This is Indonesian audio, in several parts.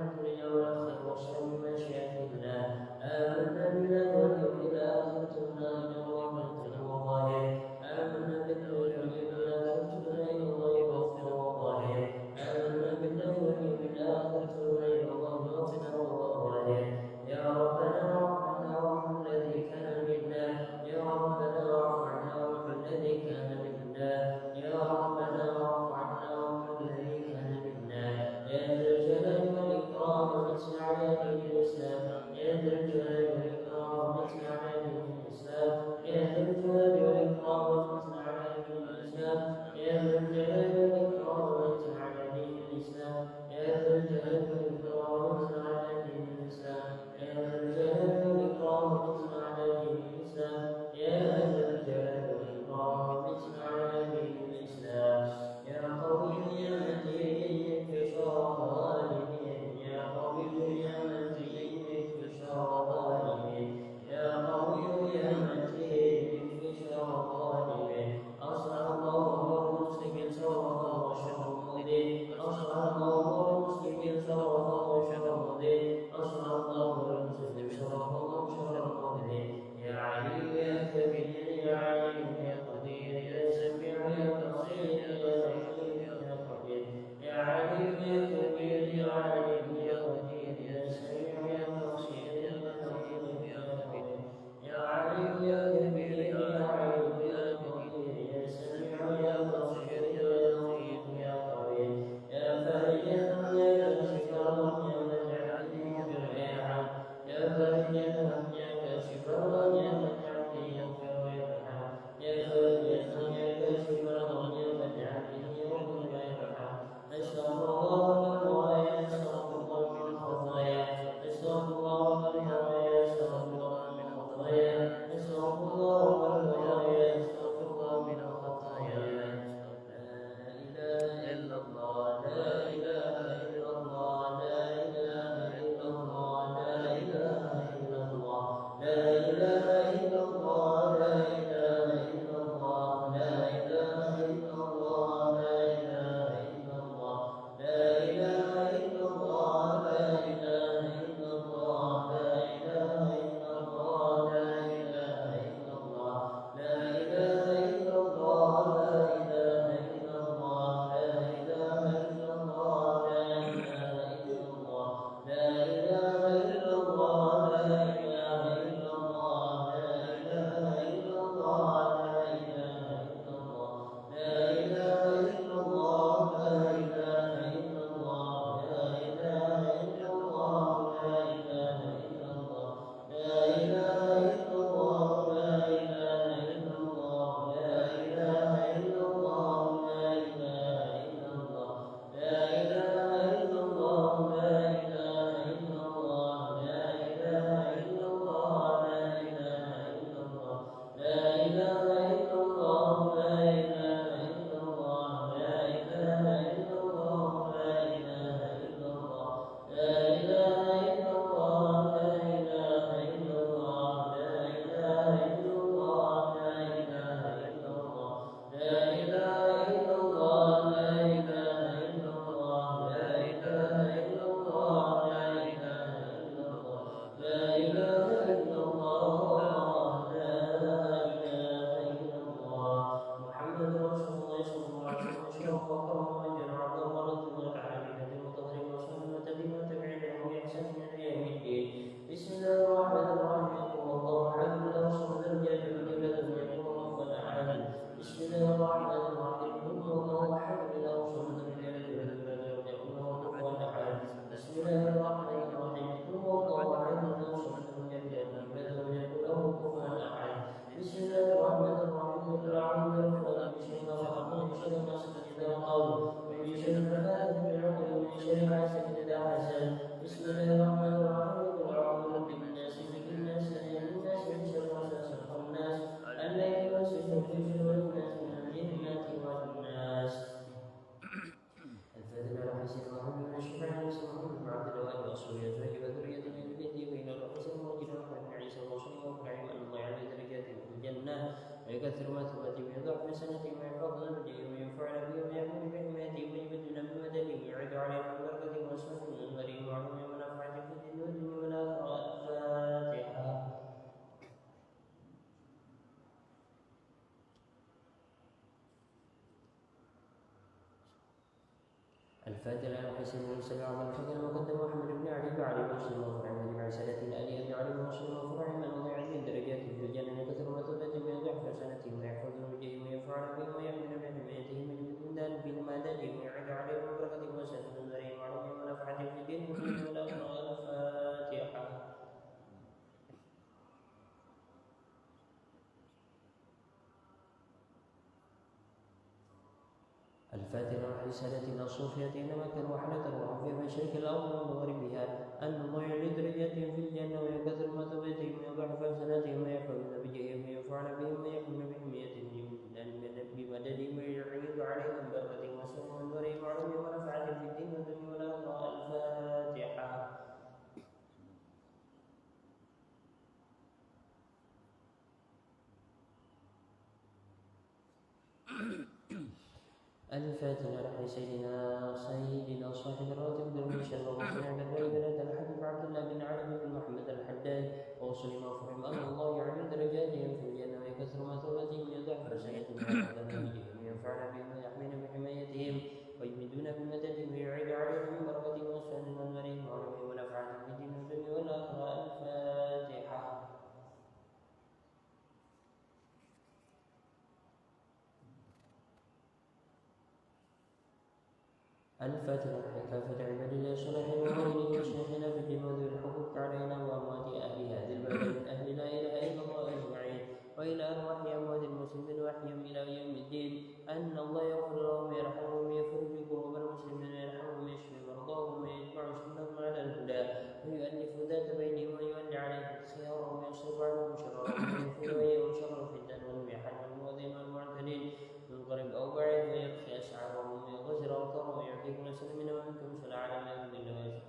الدنيا والآخرة والشر من مشيئة الله. آمنا بالله واليوم الآخر تبنا إلى الله باطنا وظاهره. آمنا بالله واليوم الآخر تبنا إلى الله باطنا وظاهره. آمنا بالله واليوم الآخر تبنا إلى الله باطنا وظاهره. يا ربنا وارحمنا وارحم الذي كان منا. يا ربنا وارحمنا وارحم الذي كان منا. يا ربنا وارحمنا وارحم الذي كان منا. يا ذا الجلال والإكرام ومتع على دين الإسلام. يا ذا الجلال والإكرام ومتع على دين الإسلام. يا ذا الجلال والإكرام ومتع على دين الإسلام. يا ذا الجلال والإكرام ومتع على دين الإسلام. يا ذا الجلال والإكرام ومتع على دين الإسلام. يا ذا الجلال والإكرام ومتع على دين الإسلام. يا ذا الجلال والإكرام ومتع على دين الإسلام. يا قوي يا متين في شر الظالمين. يا قوي يا متين بن سبع بن حكم وقدم محمد بن علي وعلي مسلم وفرع من عسلة آل أبي علي مسلم وفرع من وضع من درجات في الجنة كثر مثلة من ضعف سنتهم ويحفظ وجههم وينفعن بهم ويحمل بحمايتهم من دان بمددهم ويعد عليهم بركة وسلم ذريهم وعلمهم ونفعة في الدين والآخرة. الفاتحة. الفاتحة والرسالة الصوفية إنما كان وحدة الروح في مشرق الأرض ومغربها أن الله يعلي درجاتهم في الجنة ويكثر مثوبتهم ويضعف حسناتهم ويحفظون بجههم وينفعون بهم ويحمل بحميتهم بمددهم ويعيد عليهم بركة وسلم ونورهم وعلمهم ونفعة في الدين والدنيا والآخرة. الفاتحة. الفاتحة على سيدنا صاحب الراتب درويش الرسول عند البلد الحبيب عبد الله بن علي بن محمد الحداد وسلم وفهم أن الله يعلي درجاتهم في الجنة ويكثر مثوبتهم ويضعف حسناتهم ويحفظنا بهم وينفعنا بهم ويحمينا بحمايتهم ويمدون بمددهم ويعيد عليهم من بركة وسلم ونورهم وعلمهم ونفعنا في الدين والدنيا والآخرة. الفاتحة. الفاتحة كافة عباد الله الصالحين ومؤمنين وشيخنا في الدين وذوي الحقوق علينا وأموات أهل هذه البلد من أهل لا إله إلا الله أجمعين وإلى أرواح أموات المسلمين وأحيهم إلى يوم الدين أن الله يغفر لهم ويرحمهم ويفرج كروب المسلمين ويرحمهم ويشفي مرضاهم ويجمع شملهم على الهدى ويؤلف ذات بينهم ويولي عليهم خيارهم ويصرف عنهم شرارهم ويغفر ويهم شر الفتن والمحن والمؤذن والمعتدين من قريب أو بعيد ويخفي أسعارهم ويغزر أوطارهم ويعطيكم سلمنا ومنكم سلا على ما يرضي الله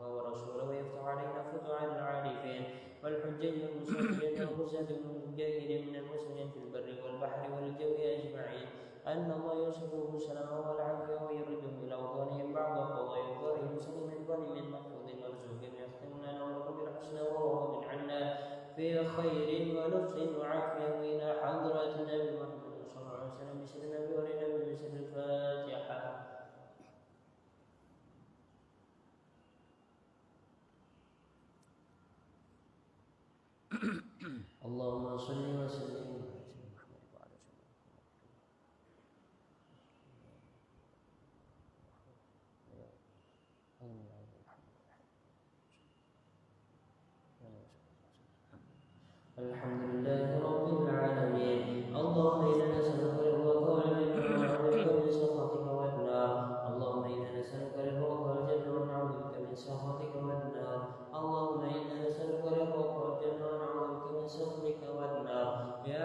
ورسوله ويفتح علينا فتوح العارفين والحجاج والمسافرين والغزاة والمجاهدين من المسلمين في البر والبحر والجو أجمعين أن الله يرزقه السلام والعافية ويردهم إلى أوطانهم بعد قضاء أوطانهم سليم غنم محفوظ مرزوق يختمنا نوره بالحسنى وهو من عنا في خير ولطف وعافية وإلى حضرة النبي محمد صلى الله عليه وسلم بسر النبي ولنا بسر الفاتحة. اللهم صل وسلم الحمد لله رب العالمين. اللهم إنا نسألك رضاك والجنة ونعوذ بك من سخطك والنار. اللهم إنا نسألك رضاك والجنة ونعوذ بك من سخطك والنار. اللهم إنا نسألك رضاك والجنة ونعوذ بك من سخطك والنار. يا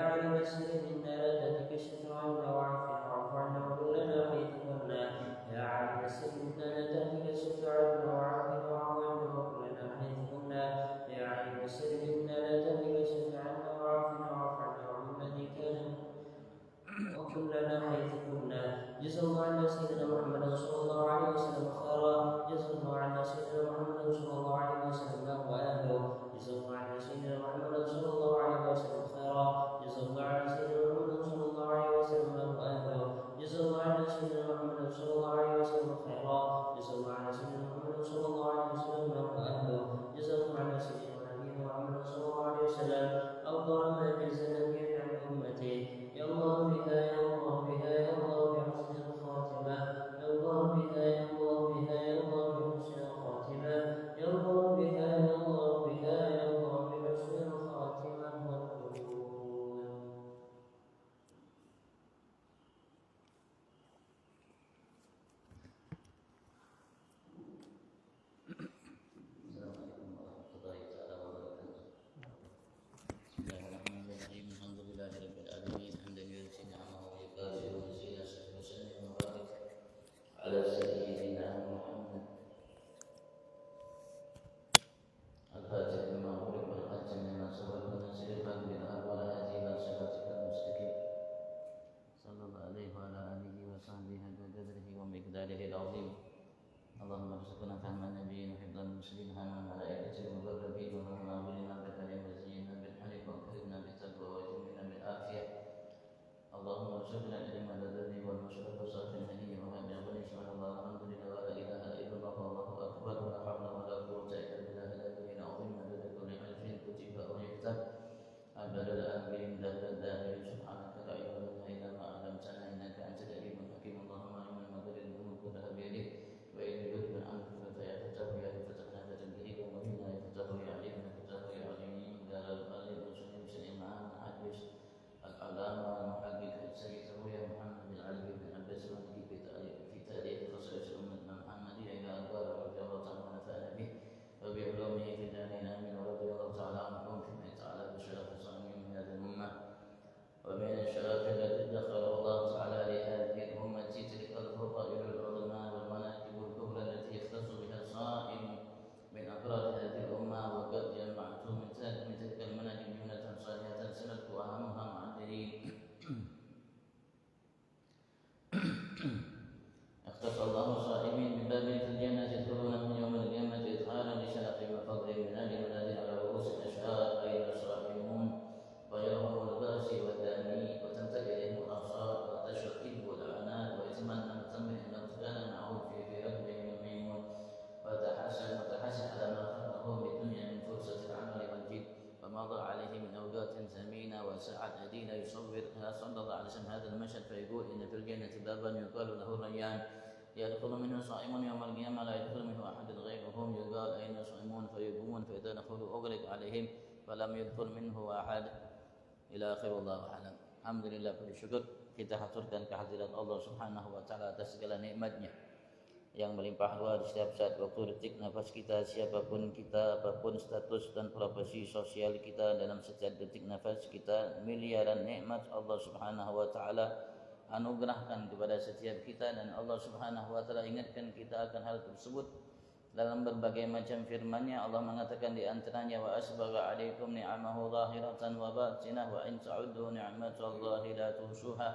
مضى عليه من أوقات ثمينة وسعة أدينا يصورها صلى الله عليه وسلم هذا المشهد فيقول إن في الجنة بابا يقال له الريان يدخل منه صائم يوم القيامة لا يدخل منه أحد غيرهم يقال أين صائمون فيقومون فإذا دخلوا أغلق عليهم فلم يدخل منه أحد إلى آخر والله أعلم. Alhamdulillah, bersyukur kita haturkan kehadirat Allah Subhanahu wa taala atas segala nikmatnya yang melimpah ruah di setiap saat waktu detik nafas kita, siapapun kita, apapun status dan profesi sosial kita, dalam setiap detik nafas kita miliaran nikmat Allah Subhanahu wa taala anugerahkan kepada setiap kita, dan Allah Subhanahu wa taala ingatkan kita akan hal tersebut dalam berbagai macam firman-Nya. Allah mengatakan di antaranya wa asbagha 'alaikum ni'amahu zahiratan wa batinah wa in ta'uddu ni'matallahi la tuhsuha.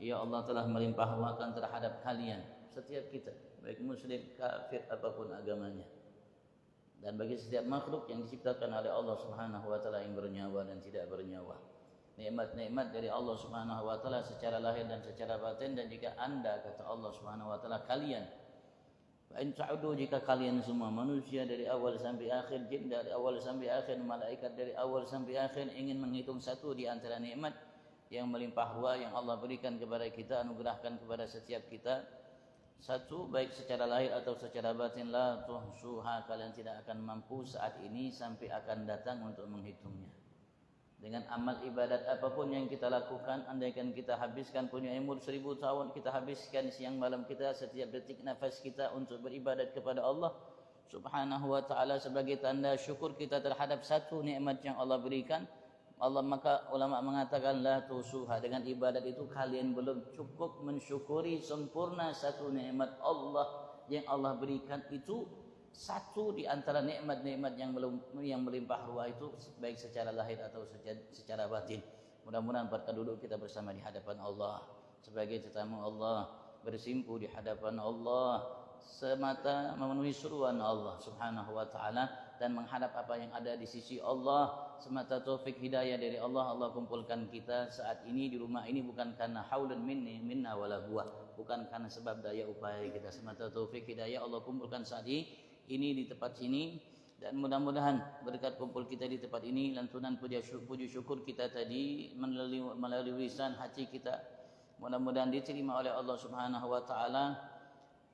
Ya Allah telah melimpahkan terhadap kalian setiap kita, baik muslim, kafir, apapun agamanya, dan bagi setiap makhluk yang diciptakan oleh Allah Subhanahu wa taala yang bernyawa dan tidak bernyawa. Nikmat-nikmat dari Allah Subhanahu wa taala secara lahir dan secara batin, dan jika Anda, kata Allah Subhanahu wa taala, kalian in ta'udu, jika kalian semua manusia dari awal sampai akhir, jin dari awal sampai akhir, malaikat dari awal sampai akhir, ingin menghitung satu di antara nikmat yang melimpah ruah yang Allah berikan kepada kita, anugerahkan kepada setiap kita, satu baik secara lahir atau secara batin, la tuhsuha, kalian tidak akan mampu saat ini sampai akan datang untuk menghitungnya. Dengan amal ibadat apapun yang kita lakukan, andaikan kita habiskan punya umur 1000 tahun, kita habiskan siang malam kita, setiap detik nafas kita untuk beribadat kepada Allah Subhanahu wa taala sebagai tanda syukur kita terhadap satu nikmat yang Allah berikan, Allah, maka ulama mengatakan la tusuha, dengan ibadat itu kalian belum cukup mensyukuri sempurna satu nikmat Allah yang Allah berikan itu, satu di antara nikmat-nikmat yang melimpah ruah itu, baik secara lahir atau secara batin. Mudah-mudahan pada duduk kita bersama di hadapan Allah sebagai tetamu Allah, bersimpu di hadapan Allah semata memenuhi suruhan Allah Subhanahu wa taala dan menghadap apa yang ada di sisi Allah semata. Taufik hidayah dari Allah. Allah kumpulkan kita saat ini di rumah ini bukan karena haulun minna wala quwwah, bukan karena sebab daya upaya kita, semata taufik hidayah Allah kumpulkan saat ini di tempat sini, dan mudah-mudahan berkat kumpul kita di tempat ini, lantunan puji syukur kita tadi melalui lisan hati kita, mudah-mudahan diterima oleh Allah Subhanahu wa taala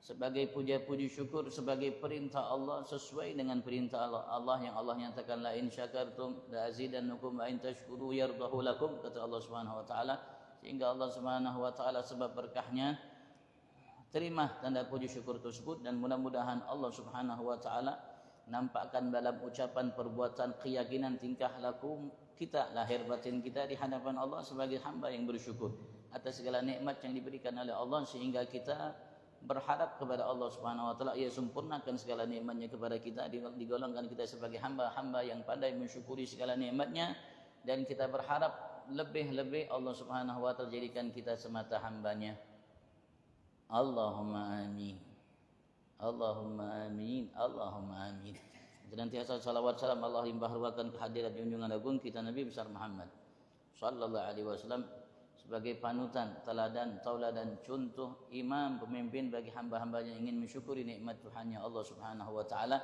sebagai puji syukur, sebagai perintah Allah, sesuai dengan perintah Allah yang Allah nyatakan la in syakartum la azidannakum wa in tashkuru yardahu lakum, kata Allah Subhanahu wa taala, sehingga Allah Subhanahu wa taala sebab berkahnya terima tanda puji syukur tersebut, dan mudah-mudahan Allah Subhanahu wa taala nampakkan dalam ucapan, perbuatan, keyakinan, tingkah laku kita, lahir batin kita di hadapan Allah sebagai hamba yang bersyukur atas segala nikmat yang diberikan oleh Allah, sehingga kita berharap kepada Allah Subhanahu wa taala ia sempurnakan segala nikmatnya kepada kita, digolongkan kita sebagai hamba-hamba yang pandai mensyukuri segala nikmatnya, dan kita berharap lebih-lebih Allah Subhanahu wa taala jadikan kita semata hambanya. Allahumma amin, Allahumma amin, Allahumma amin. Senantiasa salawat salam Allah limpah ruahkan kehadirat junjungan agung kita Nabi besar Muhammad sallallahu alaihi wasallam sebagai panutan, teladan, tauladan, contoh, imam, pemimpin bagi hamba-hamba yang ingin mensyukuri nikmat Tuhannya Allah Subhanahu wa taala,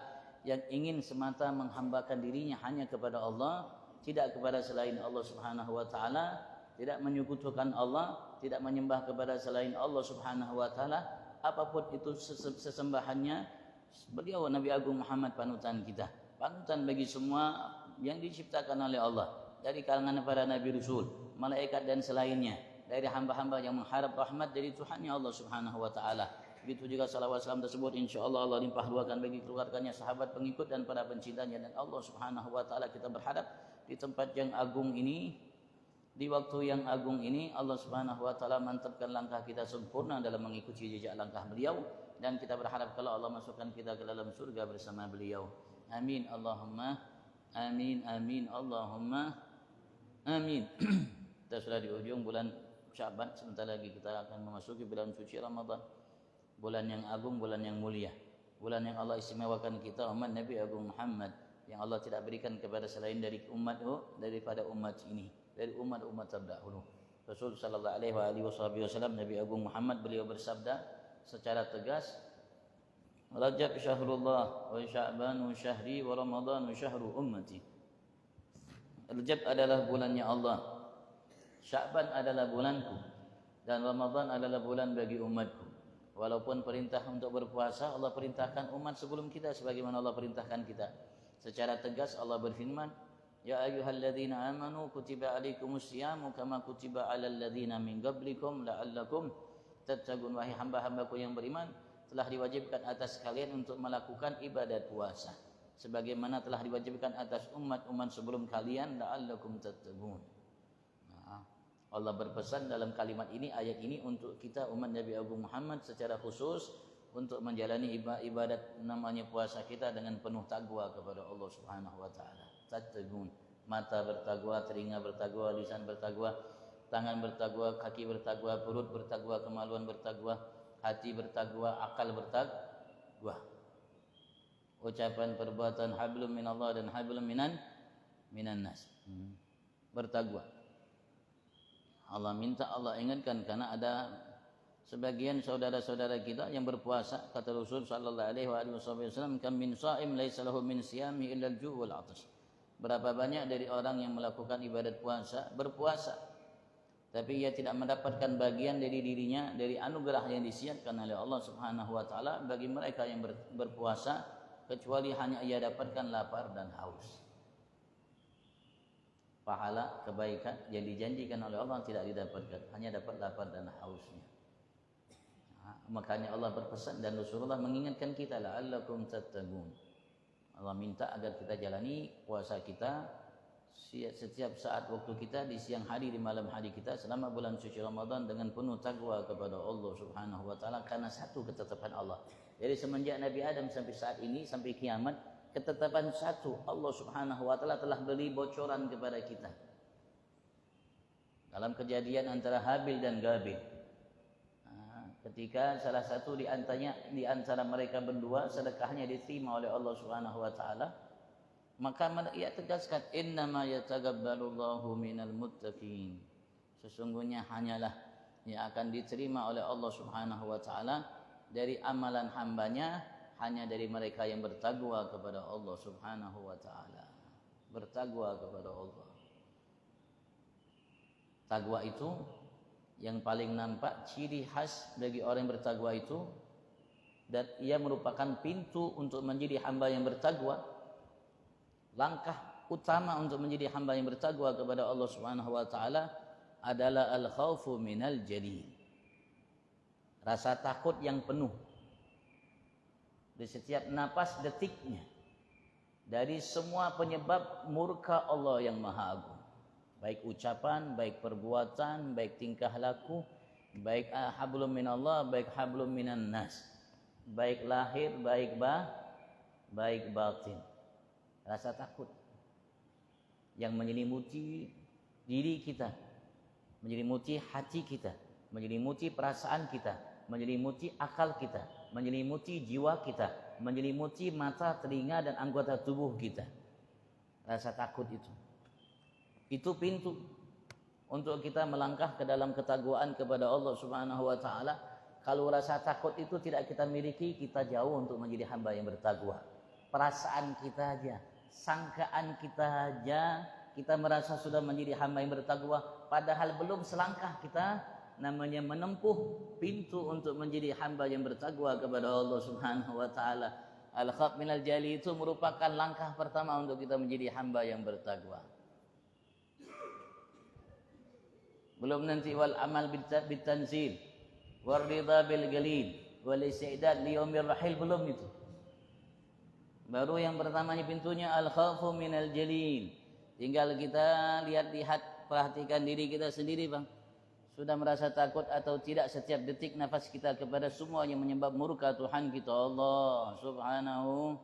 yang ingin semata menghambakan dirinya hanya kepada Allah, tidak kepada selain Allah Subhanahu wa taala, tidak menyekutukan Allah, tidak menyembah kepada selain Allah Subhanahu wa taala, apapun itu sesembahannya. Beliau Nabi Agung Muhammad panutan kita, panutan bagi semua yang diciptakan oleh Allah, dari kalangan para nabi rasul, malaikat dan selainnya, dari hamba-hamba yang mengharap rahmat dari Tuhannya Allah Subhanahu wa taala. Begitu juga salawat salam tersebut insyaallah Allah limpah ruahkan bagi keluarganya, sahabat, pengikut dan para pencintanya, dan Allah Subhanahu wa taala kita berharap di tempat yang agung ini, di waktu yang agung ini, Allah Subhanahu wa taala mantapkan langkah kita sempurna dalam mengikuti jejak langkah beliau, dan kita berharap kalau Allah masukkan kita ke dalam surga bersama beliau. Amin Allahumma amin, amin Allahumma amin. Kita sudah di ujung bulan Sya'ban, sebentar lagi kita akan memasuki bulan suci Ramadan, bulan yang agung, bulan yang mulia, bulan yang Allah istimewakan kita umat Nabi Agung Muhammad, yang Allah tidak berikan kepada selain dari daripada umat ini, dari umat-umat terdahulu. Rasul sallallahu alaihi wasallam, Nabi Agung Muhammad, beliau bersabda secara tegas, Rajab syahrullah wa Sya'ban syahri wa Ramadan syahru ummati. Rajab adalah bulannya Allah, Sya'ban adalah bulanku, dan Ramadan adalah bulan bagi umatku. Walaupun perintah untuk berpuasa Allah perintahkan umat sebelum kita sebagaimana Allah perintahkan kita. Secara tegas Allah berfirman, Ya ayyuhalladzina amanu kutiba alaikumus syiyamu kama kutiba alal ladzina min qablikum la'allakum tattaqun. Wahai hamba-hambaku yang beriman, telah diwajibkan atas kalian untuk melakukan ibadat puasa sebagaimana telah diwajibkan atas umat-umat sebelum kalian la'allakum tattaqun. Nah, Allah berpesan dalam kalimat ini, ayat ini untuk kita umat Nabi Agung Muhammad secara khusus untuk menjalani ibadat namanya puasa kita dengan penuh takwa kepada Allah Subhanahu wa taala. Tattaqun, mata bertakwa, telinga bertakwa, lisan bertakwa, tangan bertakwa, kaki bertakwa, perut bertakwa, kemaluan bertakwa, hati bertakwa, akal bertakwa. Ucapan perbuatan hablum minallah dan hablum minan nas. Bertakwa. Allah minta, Allah ingatkan karena ada sebagian saudara-saudara kita yang berpuasa, kata Rasul sallallahu alaihi wasallam, kam min sha'im laisa lahu min siyami illa al-ju' wal 'atash. Berapa banyak dari orang yang melakukan ibadat puasa, berpuasa, tapi ia tidak mendapatkan bagian dari dirinya dari anugerah yang disiapkan oleh Allah Subhanahu wa taala bagi mereka yang berpuasa, kecuali hanya ia dapatkan lapar dan haus. Pahala kebaikan yang dijanjikan oleh Allah tidak didapatkan, hanya dapat lapar dan hausnya. Nah, makanya Allah berpesan dan Rasulullah mengingatkan kita, la'allakum tattaqun. Allah minta agar kita jalani puasa kita setiap saat waktu kita, di siang hari, di malam hari kita selama bulan suci Ramadan dengan penuh takwa kepada Allah Subhanahu wa taala karena satu ketetapan Allah. Jadi semenjak Nabi Adam sampai saat ini, sampai kiamat, ketetapan satu, Allah Subhanahu wa taala telah beri bocoran kepada kita. Dalam kejadian antara Habil dan Gabil. Ketika salah satu di antara mereka berdua sedekahnya diterima oleh Allah Subhanahu wa taala, maka ia tegaskan, innama yataqabbalullahu minal muttaqin. Sesungguhnya hanyalah yang akan diterima oleh Allah Subhanahu wa taala dari amalan hambanya hanya dari mereka yang bertakwa kepada Allah Subhanahu wa taala. Bertakwa kepada Allah. Takwa itu yang paling nampak ciri khas bagi orang yang bertakwa itu, dan ia merupakan pintu untuk menjadi hamba yang bertakwa. Langkah utama untuk menjadi hamba yang bertakwa kepada Allah Subhanahu wa taala adalah al-khaufu minal jalil. Rasa takut yang penuh di setiap napas detiknya dari semua penyebab murka Allah yang Maha Agung. Baik ucapan, baik perbuatan, baik tingkah laku, baik hablum minallah, baik hablum minan nas. Baik lahir, baik batin. Rasa takut yang menyelimuti diri kita, menyelimuti hati kita, menyelimuti perasaan kita, menyelimuti akal kita, menyelimuti jiwa kita, menyelimuti mata, telinga dan anggota tubuh kita. Rasa takut itu pintu untuk kita melangkah ke dalam ketakwaan kepada Allah Subhanahu wa taala. Kalau rasa takut itu tidak kita miliki, kita jauh untuk menjadi hamba yang bertakwa. Perasaan kita aja, sangkaan kita aja, kita merasa sudah menjadi hamba yang bertakwa, padahal belum selangkah kita namanya menempuh pintu untuk menjadi hamba yang bertakwa kepada Allah Subhanahu wa taala. Al-khauf minal jali itu merupakan langkah pertama untuk kita menjadi hamba yang bertakwa. Belum nanti wal amal bit tanzil, war ridha bil galil, wal istidad li yaumir rahil, belum itu. Baru yang pertamanya pintunya al-khaufu minal jalil. Tinggal kita lihat-lihat, perhatikan diri kita sendiri, Bang. Sudah merasa takut atau tidak setiap detik nafas kita kepada semua yang menyebab murka Tuhan kita Allah Subhanahu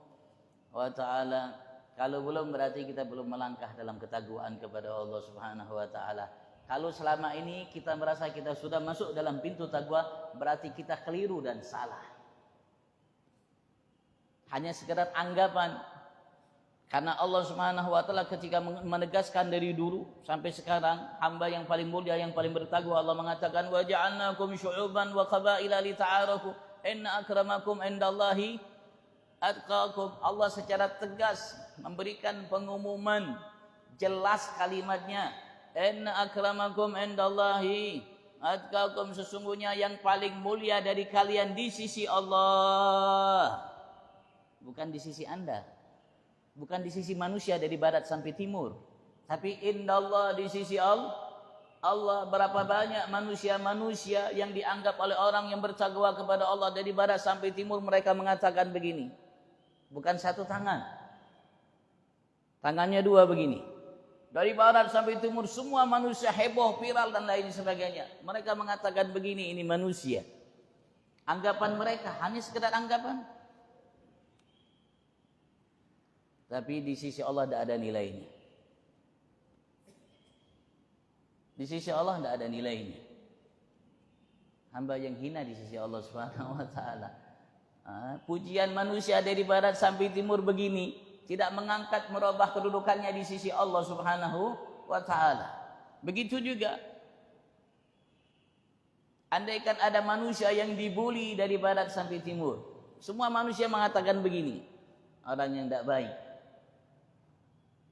wa taala. Kalau belum, berarti kita belum melangkah dalam ketakwaan kepada Allah Subhanahu wa taala. Kalau selama ini kita merasa kita sudah masuk dalam pintu takwa, berarti kita keliru dan salah. Hanya sekedar anggapan. Karena Allah Subhanahu wa taala ketika menegaskan dari dulu sampai sekarang, hamba yang paling mulia, yang paling bertakwa, Allah mengatakan wa ja'alnakum syu'uban wa qabaila lita'arafu inna akramakum indallahi atqakum. Allah secara tegas memberikan pengumuman jelas kalimatnya. Inna akramakum indallahi atqakum, sesungguhnya yang paling mulia dari kalian di sisi Allah. Bukan di sisi Anda. Bukan di sisi manusia dari barat sampai timur. Tapi indallah, di sisi Allah. Allah, berapa banyak manusia-manusia yang dianggap oleh orang yang bertakwa kepada Allah dari barat sampai timur, mereka mengatakan begini. Bukan satu tangan. Tangannya dua begini. Dari barat sampai timur semua manusia heboh, viral dan lain sebagainya. Mereka mengatakan begini, ini manusia. Anggapan mereka hanya sekedar anggapan. Tapi di sisi Allah tidak ada nilainya. Di sisi Allah tidak ada nilainya. Hamba yang hina di sisi Allah Subhanahu wa taala. Pujian manusia dari barat sampai timur begini tidak mengangkat, merubah kedudukannya di sisi Allah Subhanahu wa taala. Begitu juga andaikan ada manusia yang dibuli dari barat sampai timur, semua manusia mengatakan begini, orang yang tidak baik.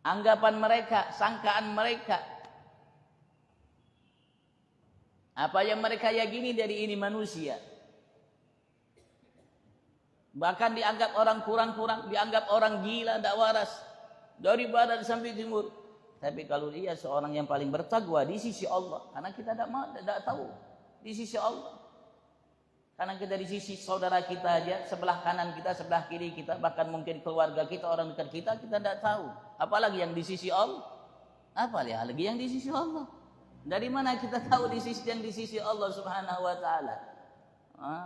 Anggapan mereka, sangkaan mereka, apa yang mereka yakini dari ini manusia, bahkan dianggap orang kurang-kurang, dianggap orang gila, tidak waras dari barat sampai timur. Tapi kalau dia seorang yang paling bertakwa di sisi Allah, karena kita tidak tahu di sisi Allah, karena kita di sisi saudara kita aja, sebelah kanan kita, sebelah kiri kita, bahkan mungkin keluarga kita, orang dekat kita, kita tidak tahu. Apalagi yang di sisi Allah, apalagi yang di sisi Allah. Dari mana kita tahu di sisi yang di sisi Allah Subhanahu wa taala?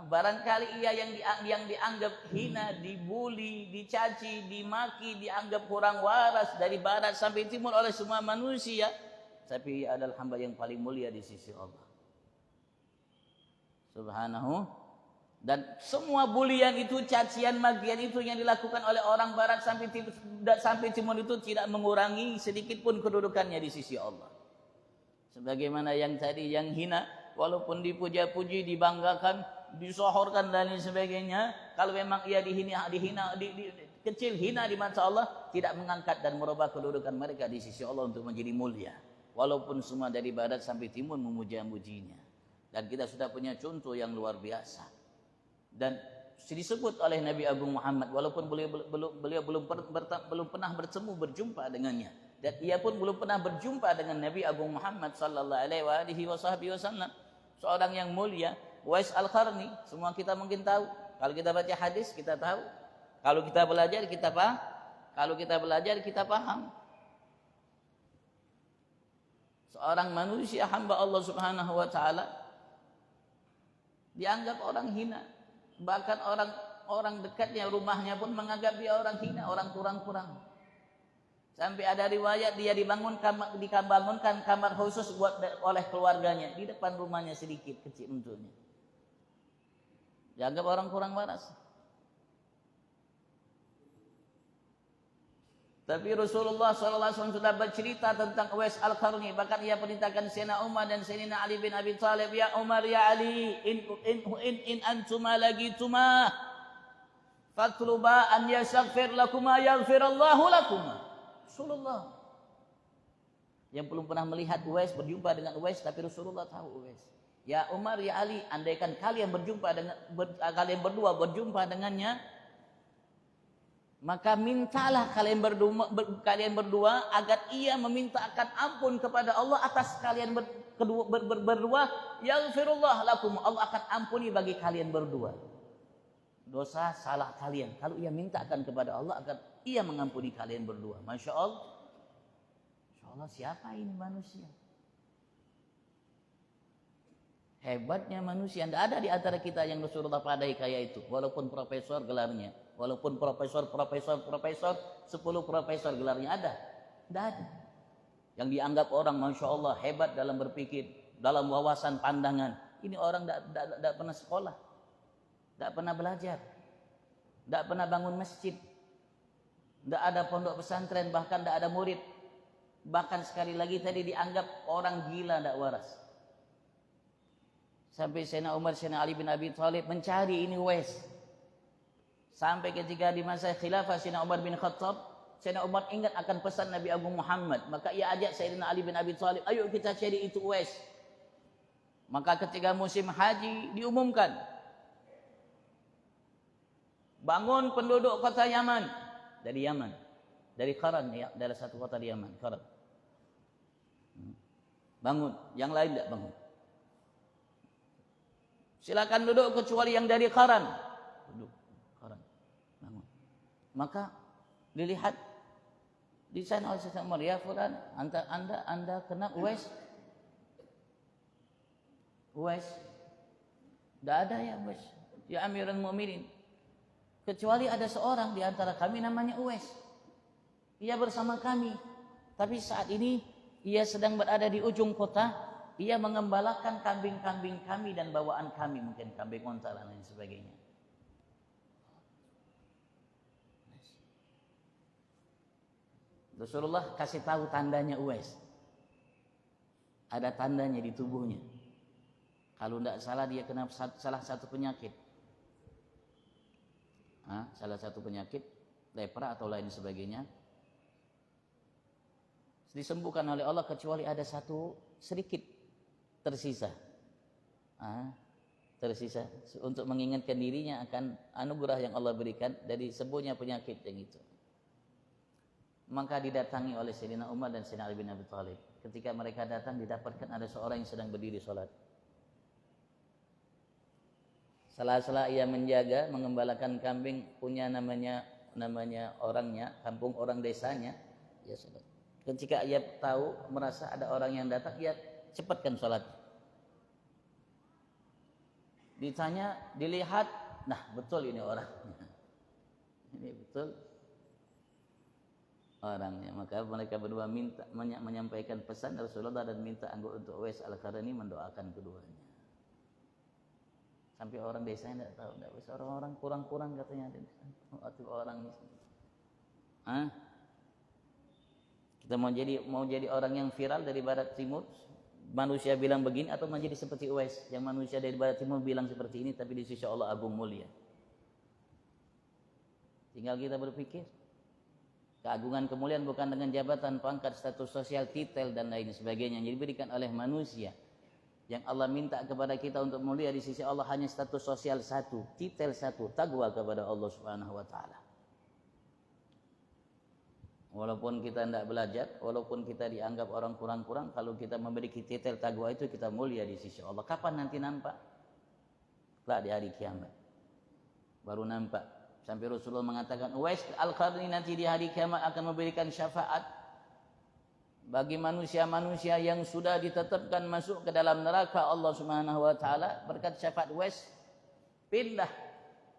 Barangkali ia yang dianggap hina, dibuli, dicaci, dimaki, dianggap kurang waras dari barat sampai timur oleh semua manusia, tapi ia adalah hamba yang paling mulia di sisi Allah Subhanahu. Dan semua bulian itu, cacian, makian itu yang dilakukan oleh orang barat sampai timur itu tidak mengurangi sedikit pun kedudukannya di sisi Allah. Sebagaimana yang tadi, yang hina, walaupun dipuja-puji, dibanggakan, disohorkan dan lain sebagainya, kalau memang ia kecil, hina di mata Allah, tidak mengangkat dan merubah kedudukan mereka di sisi Allah untuk menjadi mulia. Walaupun semua dari barat sampai timur memuja-mujinya. Dan kita sudah punya contoh yang luar biasa. Dan disebut oleh Nabi Agung Muhammad, walaupun beliau belum pernah berjumpa dengannya, dan ia pun belum pernah berjumpa dengan Nabi Agung Muhammad sallallahu alaihi wasallam, seorang yang mulia, Uwais Al-Qarni. Semua kita mungkin tahu. Kalau kita baca hadis kita tahu. Kalau kita belajar kita paham. Kalau kita belajar kita paham. Seorang manusia hamba Allah Subhanahu wa taala dianggap orang hina. Bahkan orang dekatnya, rumahnya pun menganggap dia orang hina, orang kurang-kurang. Sampai ada riwayat dia dibangunkan kamar khusus oleh keluarganya di depan rumahnya, sedikit kecil untuknya. Dianggap orang kurang waras. Tapi Rasulullah SAW sudah bercerita tentang Uwais Al-Qarni. Bahkan ia perintahkan Sayyidina Umar dan Sayyidina Ali bin Abi Thalib, ya Umar, ya Ali, in antuma lagituma fatluba an yastaghfir lakuma yaghfirallahu lakuma. Rasulullah yang belum pernah melihat Uwais, berjumpa dengan Uwais, tapi Rasulullah tahu Uwais. Ya Umar, ya Ali, andaikan kalian kalian berdua berjumpa dengannya, maka mintalah kalian berdua agar ia memintakan ampun kepada Allah atas kalian berdua. Yaghfirullah lakum, Allah akan ampuni bagi kalian berdua dosa salah kalian. Kalau ia mintakan kepada Allah agar ia mengampuni kalian berdua. Masya Allah. Masya Allah, siapa ini manusia? Hebatnya manusia. Tidak ada di antara kita yang Rasulullah padai kayak itu. Walaupun profesor gelarnya. Walaupun profesor 10 profesor gelarnya ada. Tidak ada. Yang dianggap orang Masya Allah hebat dalam berpikir, dalam wawasan pandangan. Ini orang tidak pernah sekolah. Tidak pernah belajar. Tidak pernah bangun masjid. Tidak ada pondok pesantren. Bahkan tidak ada murid. Bahkan sekali lagi tadi dianggap orang gila, tidak waras. Sampai Sayyidina Umar, Sayyidina Ali bin Abi Thalib mencari ini Uwais. Sampai ketika di masa khilafah Sayyidina Umar bin Khattab, Sayyidina Umar ingat akan pesan Nabi Agung Muhammad, maka ia ajak Sayyidina Ali bin Abi Thalib, ayo kita cari itu Uwais. Maka ketika musim haji diumumkan, bangun penduduk kota Yaman, dari Qaran, ya, dari satu kota di Yaman, Qaran. Bangun, yang lain tidak bangun. Silakan duduk kecuali yang dari Qaran. Duduk, Qaran, bangun. Maka dilihat di sana oleh Sayyidina Umar, ya fulan, anda kena Uwais. Uwais, tidak ada ya Uwais, ya Amirul Mukminin. Kecuali ada seorang di antara kami namanya Uwais. Ia bersama kami, tapi saat ini ia sedang berada di ujung kota. Ia mengembalakan kambing-kambing kami dan bawaan kami, mungkin kambing onta dan lain sebagainya. Rasulullah kasih tahu tandanya Uwais. Ada tandanya di tubuhnya. Kalau tidak salah dia kena salah satu penyakit. Salah satu penyakit, lepra atau lain sebagainya. Disembuhkan oleh Allah kecuali ada satu sedikit tersisa. Tersisa untuk mengingatkan dirinya akan anugerah yang Allah berikan dari sembuhnya penyakit yang itu. Maka didatangi oleh Sayyidina Umar dan Sayyidina Ali bin Abi Thalib. Ketika mereka datang didapatkan ada seorang yang sedang berdiri sholat. Sela-sela ia menjaga, mengembalakan kambing, punya namanya orangnya, kampung orang desanya, ya sholat. Ketika ia tahu, merasa ada orang yang datang, ia cepatkan sholat. Ditanya, dilihat, nah betul ini orangnya. Ini betul orangnya. Maka mereka berdua menyampaikan pesan Rasulullah dan minta untuk Uwais Al-Qarni mendoakan keduanya. Sampai orang desa tidak tahu, tidak bisa orang-orang kurang-kurang katanya atau orang ini. Kita mau jadi orang yang viral dari barat timur, manusia bilang begini, atau menjadi seperti Uwais yang manusia dari barat timur bilang seperti ini, tapi di sisi Allah agung mulia. Tinggal kita berpikir. Keagungan kemuliaan bukan dengan jabatan, pangkat, status sosial, titel dan lain sebagainya yang diberikan oleh manusia. Yang Allah minta kepada kita untuk mulia di sisi Allah hanya status sosial satu, titel satu, takwa kepada Allah Subhanahu wa taala. Walaupun kita tidak belajar, walaupun kita dianggap orang kurang-kurang, kalau kita memiliki titel takwa itu kita mulia di sisi Allah. Kapan nanti nampak? Kelak di hari kiamat. Baru nampak. Sampai Rasulullah mengatakan, Uwais Al-Qarni nanti di hari kiamat akan memberikan syafaat bagi manusia-manusia yang sudah ditetapkan masuk ke dalam neraka Allah Subhanahu wa taala. Berkat syafaat Uwais, pindah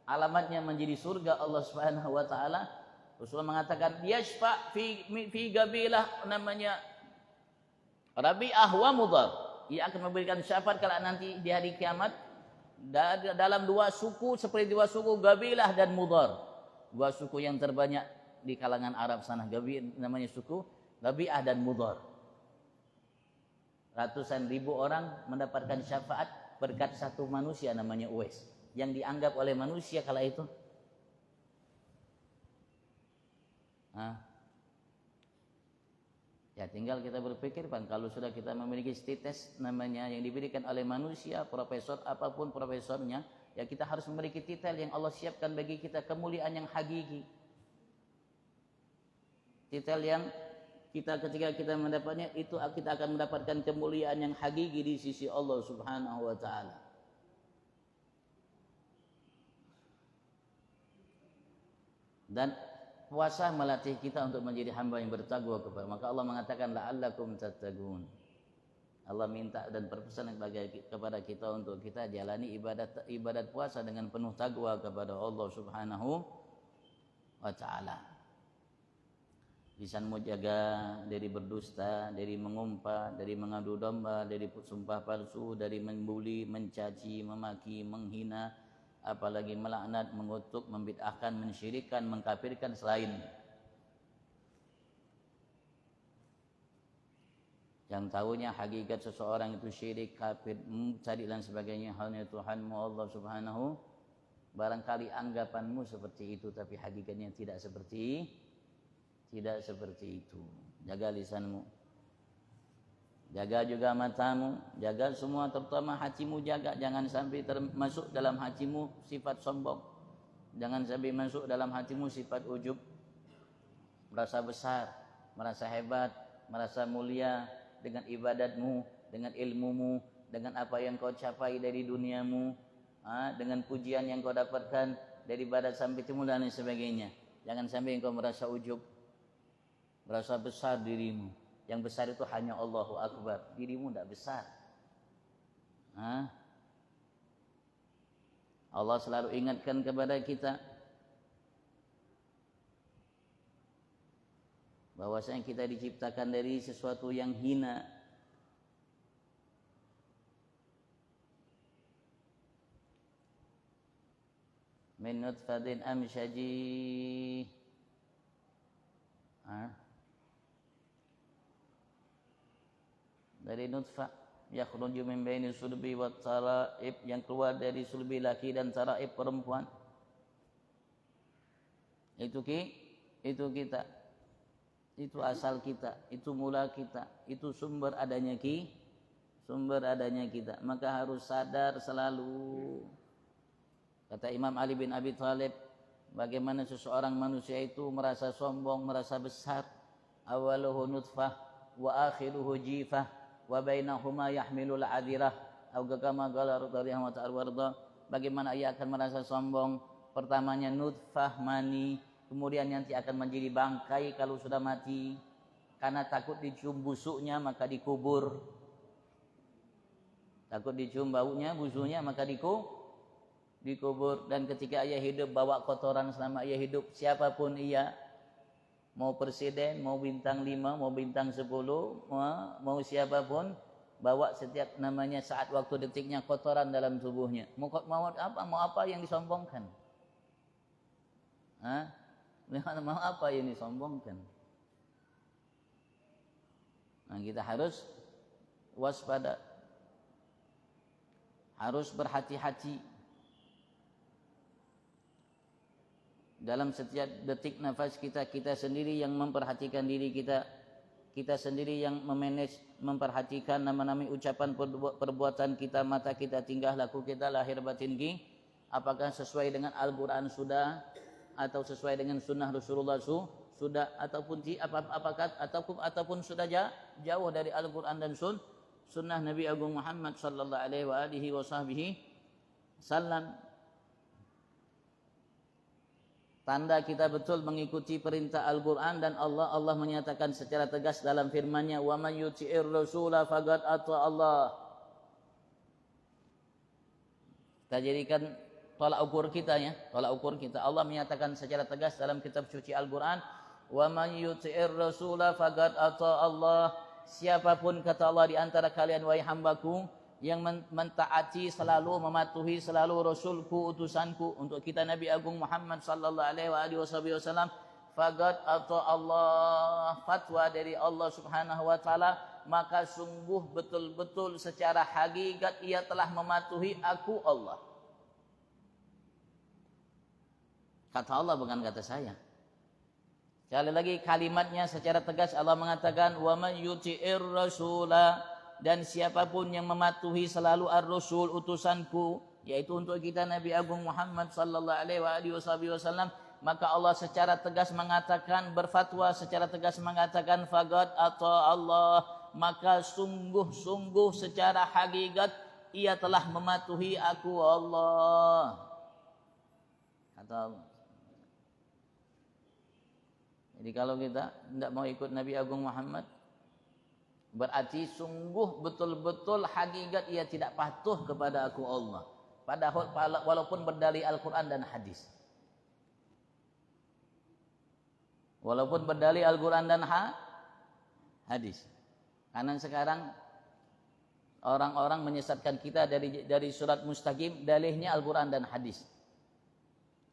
alamatnya menjadi surga Allah Subhanahu wa taala. Rasulullah mengatakan, yashfa fi gabilah, namanya Rabi'ah wa Mudhar. Ia akan memberikan syafaat kalau nanti di hari kiamat dalam dua suku, seperti dua suku Gabilah dan Mudhar. Dua suku yang terbanyak di kalangan Arab sana, namanya suku Rabi'ah dan Mudhar. Ratusan ribu orang mendapatkan syafaat berkat satu manusia namanya Uwais, yang dianggap oleh manusia kala itu ya tinggal kita berpikir, Bang, kalau sudah kita memiliki status namanya yang diberikan oleh manusia, profesor apapun profesornya, ya kita harus memiliki titel yang Allah siapkan bagi kita, kemuliaan yang hakiki. Titel yang ketika kita mendapatnya itu kita akan mendapatkan kemuliaan yang hakiki di sisi Allah Subhanahu wa taala. Dan puasa melatih kita untuk menjadi hamba yang bertakwa kepada. Maka Allah mengatakan la'allakum tattaqun. Allah minta dan berpesan kepada kita untuk kita jalani ibadat puasa dengan penuh takwa kepada Allah Subhanahu wa taala. Lisanmu jaga dari berdusta, dari mengumpat, dari mengadu domba, dari sumpah palsu, dari membuli, mencaci, memaki, menghina, apalagi melaknat, mengutuk, membid'ahkan, mensyirikkan, mengkafirkan selain. Yang tahunya hakikat seseorang itu syirik, kafir, mencari dan sebagainya, hanya Tuhanmu Allah Subhanahu. Barangkali anggapanmu seperti itu, tapi hakikatnya tidak seperti Tidak seperti itu. Jaga lisanmu. Jaga juga matamu, jaga semua, terutama hatimu jaga. Jangan sampai termasuk dalam hatimu sifat sombong. Jangan sampai masuk dalam hatimu sifat ujub. Merasa besar, merasa hebat, merasa mulia dengan ibadatmu, dengan ilmumu, dengan apa yang kau capai dari duniamu, dengan pujian yang kau dapatkan dari ibadat sampai timu dan lain sebagainya. Jangan sampai engkau merasa ujub, merasa besar dirimu. Yang besar itu hanya Allahu Akbar. Dirimu tidak besar. Allah selalu ingatkan kepada kita bahwasanya kita diciptakan dari sesuatu yang hina. Min nutfatin amsyaji. Dari nutfah yakhruju min baini sulbi wat taraib, yang keluar dari sulbi laki dan taraib perempuan. Itu kita. Itu asal kita, itu mula kita, itu sumber adanya kita. Maka harus sadar selalu. Kata Imam Ali bin Abi Thalib, bagaimana seseorang manusia itu merasa sombong, merasa besar. Awaluhu nutfah wa akhiruhu jifah wa bainahuma yahmilul adirah. Atau kama qala radhiyallahu ta'ala, bagaimana ia akan merasa sombong? Pertamanya nutfah, mani, kemudian nanti akan menjadi bangkai kalau sudah mati. Karena takut dicium busuknya maka dikubur. Takut dicium baunya, busuknya maka dikubur. Dan ketika ia hidup bawa kotoran selama ia hidup, siapapun ia, mau presiden, mau bintang 5, mau bintang 10, mau siapapun, bawa setiap namanya saat waktu detiknya kotoran dalam tubuhnya. Mau apa yang disombongkan? Mau apa yang disombongkan? Nah, kita harus waspada, harus berhati-hati dalam setiap detik nafas kita. Kita sendiri yang memperhatikan diri kita, kita sendiri yang memanage, memperhatikan nama-nama ucapan perbuatan kita, mata kita, tingkah laku kita, lahir batin kita, apakah sesuai dengan Al-Quran sudah, atau sesuai dengan sunnah Rasulullah sudah, ataupun sudah jauh dari Al-Quran dan sunnah Nabi Agung Muhammad sallallahu alaihi wasallam. Tanda kita betul mengikuti perintah Al-Quran dan Allah menyatakan secara tegas dalam firman-Nya, wa man yuti'ir rasula faqad ata Allah. Kita jadikan tolak ukur kita, ya, tolak ukur kita. Allah menyatakan secara tegas dalam kitab suci Al-Quran, wa man yuti'ir rasula faqad ata Allah. Siapapun, kata Allah, di antara kalian wahai hambaku, yang mentaati selalu, mematuhi selalu Rasulku, utusanku, untuk kita Nabi Agung Muhammad sallallahu alaihi wasallam, faqad ata Allah, fatwa dari Allah subhanahu wa ta'ala, maka sungguh betul-betul secara hakikat ia telah mematuhi aku Allah. Kata Allah, bukan kata saya. Sekali lagi kalimatnya secara tegas Allah mengatakan, wa man yuti'ir rasula, dan siapapun yang mematuhi selalu ar-rasul, utusanku, yaitu untuk kita Nabi Agung Muhammad sallallahu alaihi wasallam, maka Allah secara tegas mengatakan, berfatwa secara tegas mengatakan, faqad ata Allah, maka sungguh-sungguh secara hakikat ia telah mematuhi aku Allah. Kata Allah. Jadi kalau kita tidak mau ikut Nabi Agung Muhammad, berarti sungguh betul-betul hakikat ia tidak patuh kepada aku Allah. Padahal walaupun berdalih Al-Quran dan hadis. Walaupun berdalih Al-Quran dan hadis. Karena sekarang orang-orang menyesatkan kita dari surat Mustaqim, dalihnya Al-Quran dan hadis.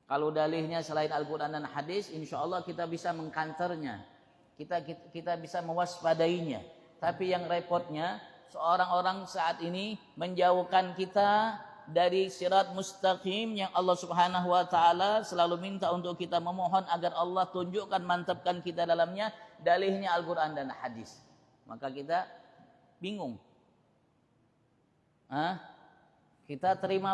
Kalau dalihnya selain Al-Quran dan hadis, insya Allah kita bisa mengkanternya. Kita bisa mewaspadainya. Tapi yang repotnya, seorang orang saat ini menjauhkan kita dari sirat mustaqim yang Allah Subhanahu wa taala selalu minta untuk kita memohon agar Allah tunjukkan, mantapkan kita dalamnya. Dalihnya Al-Qur'an dan hadis. Maka kita bingung. Kita terima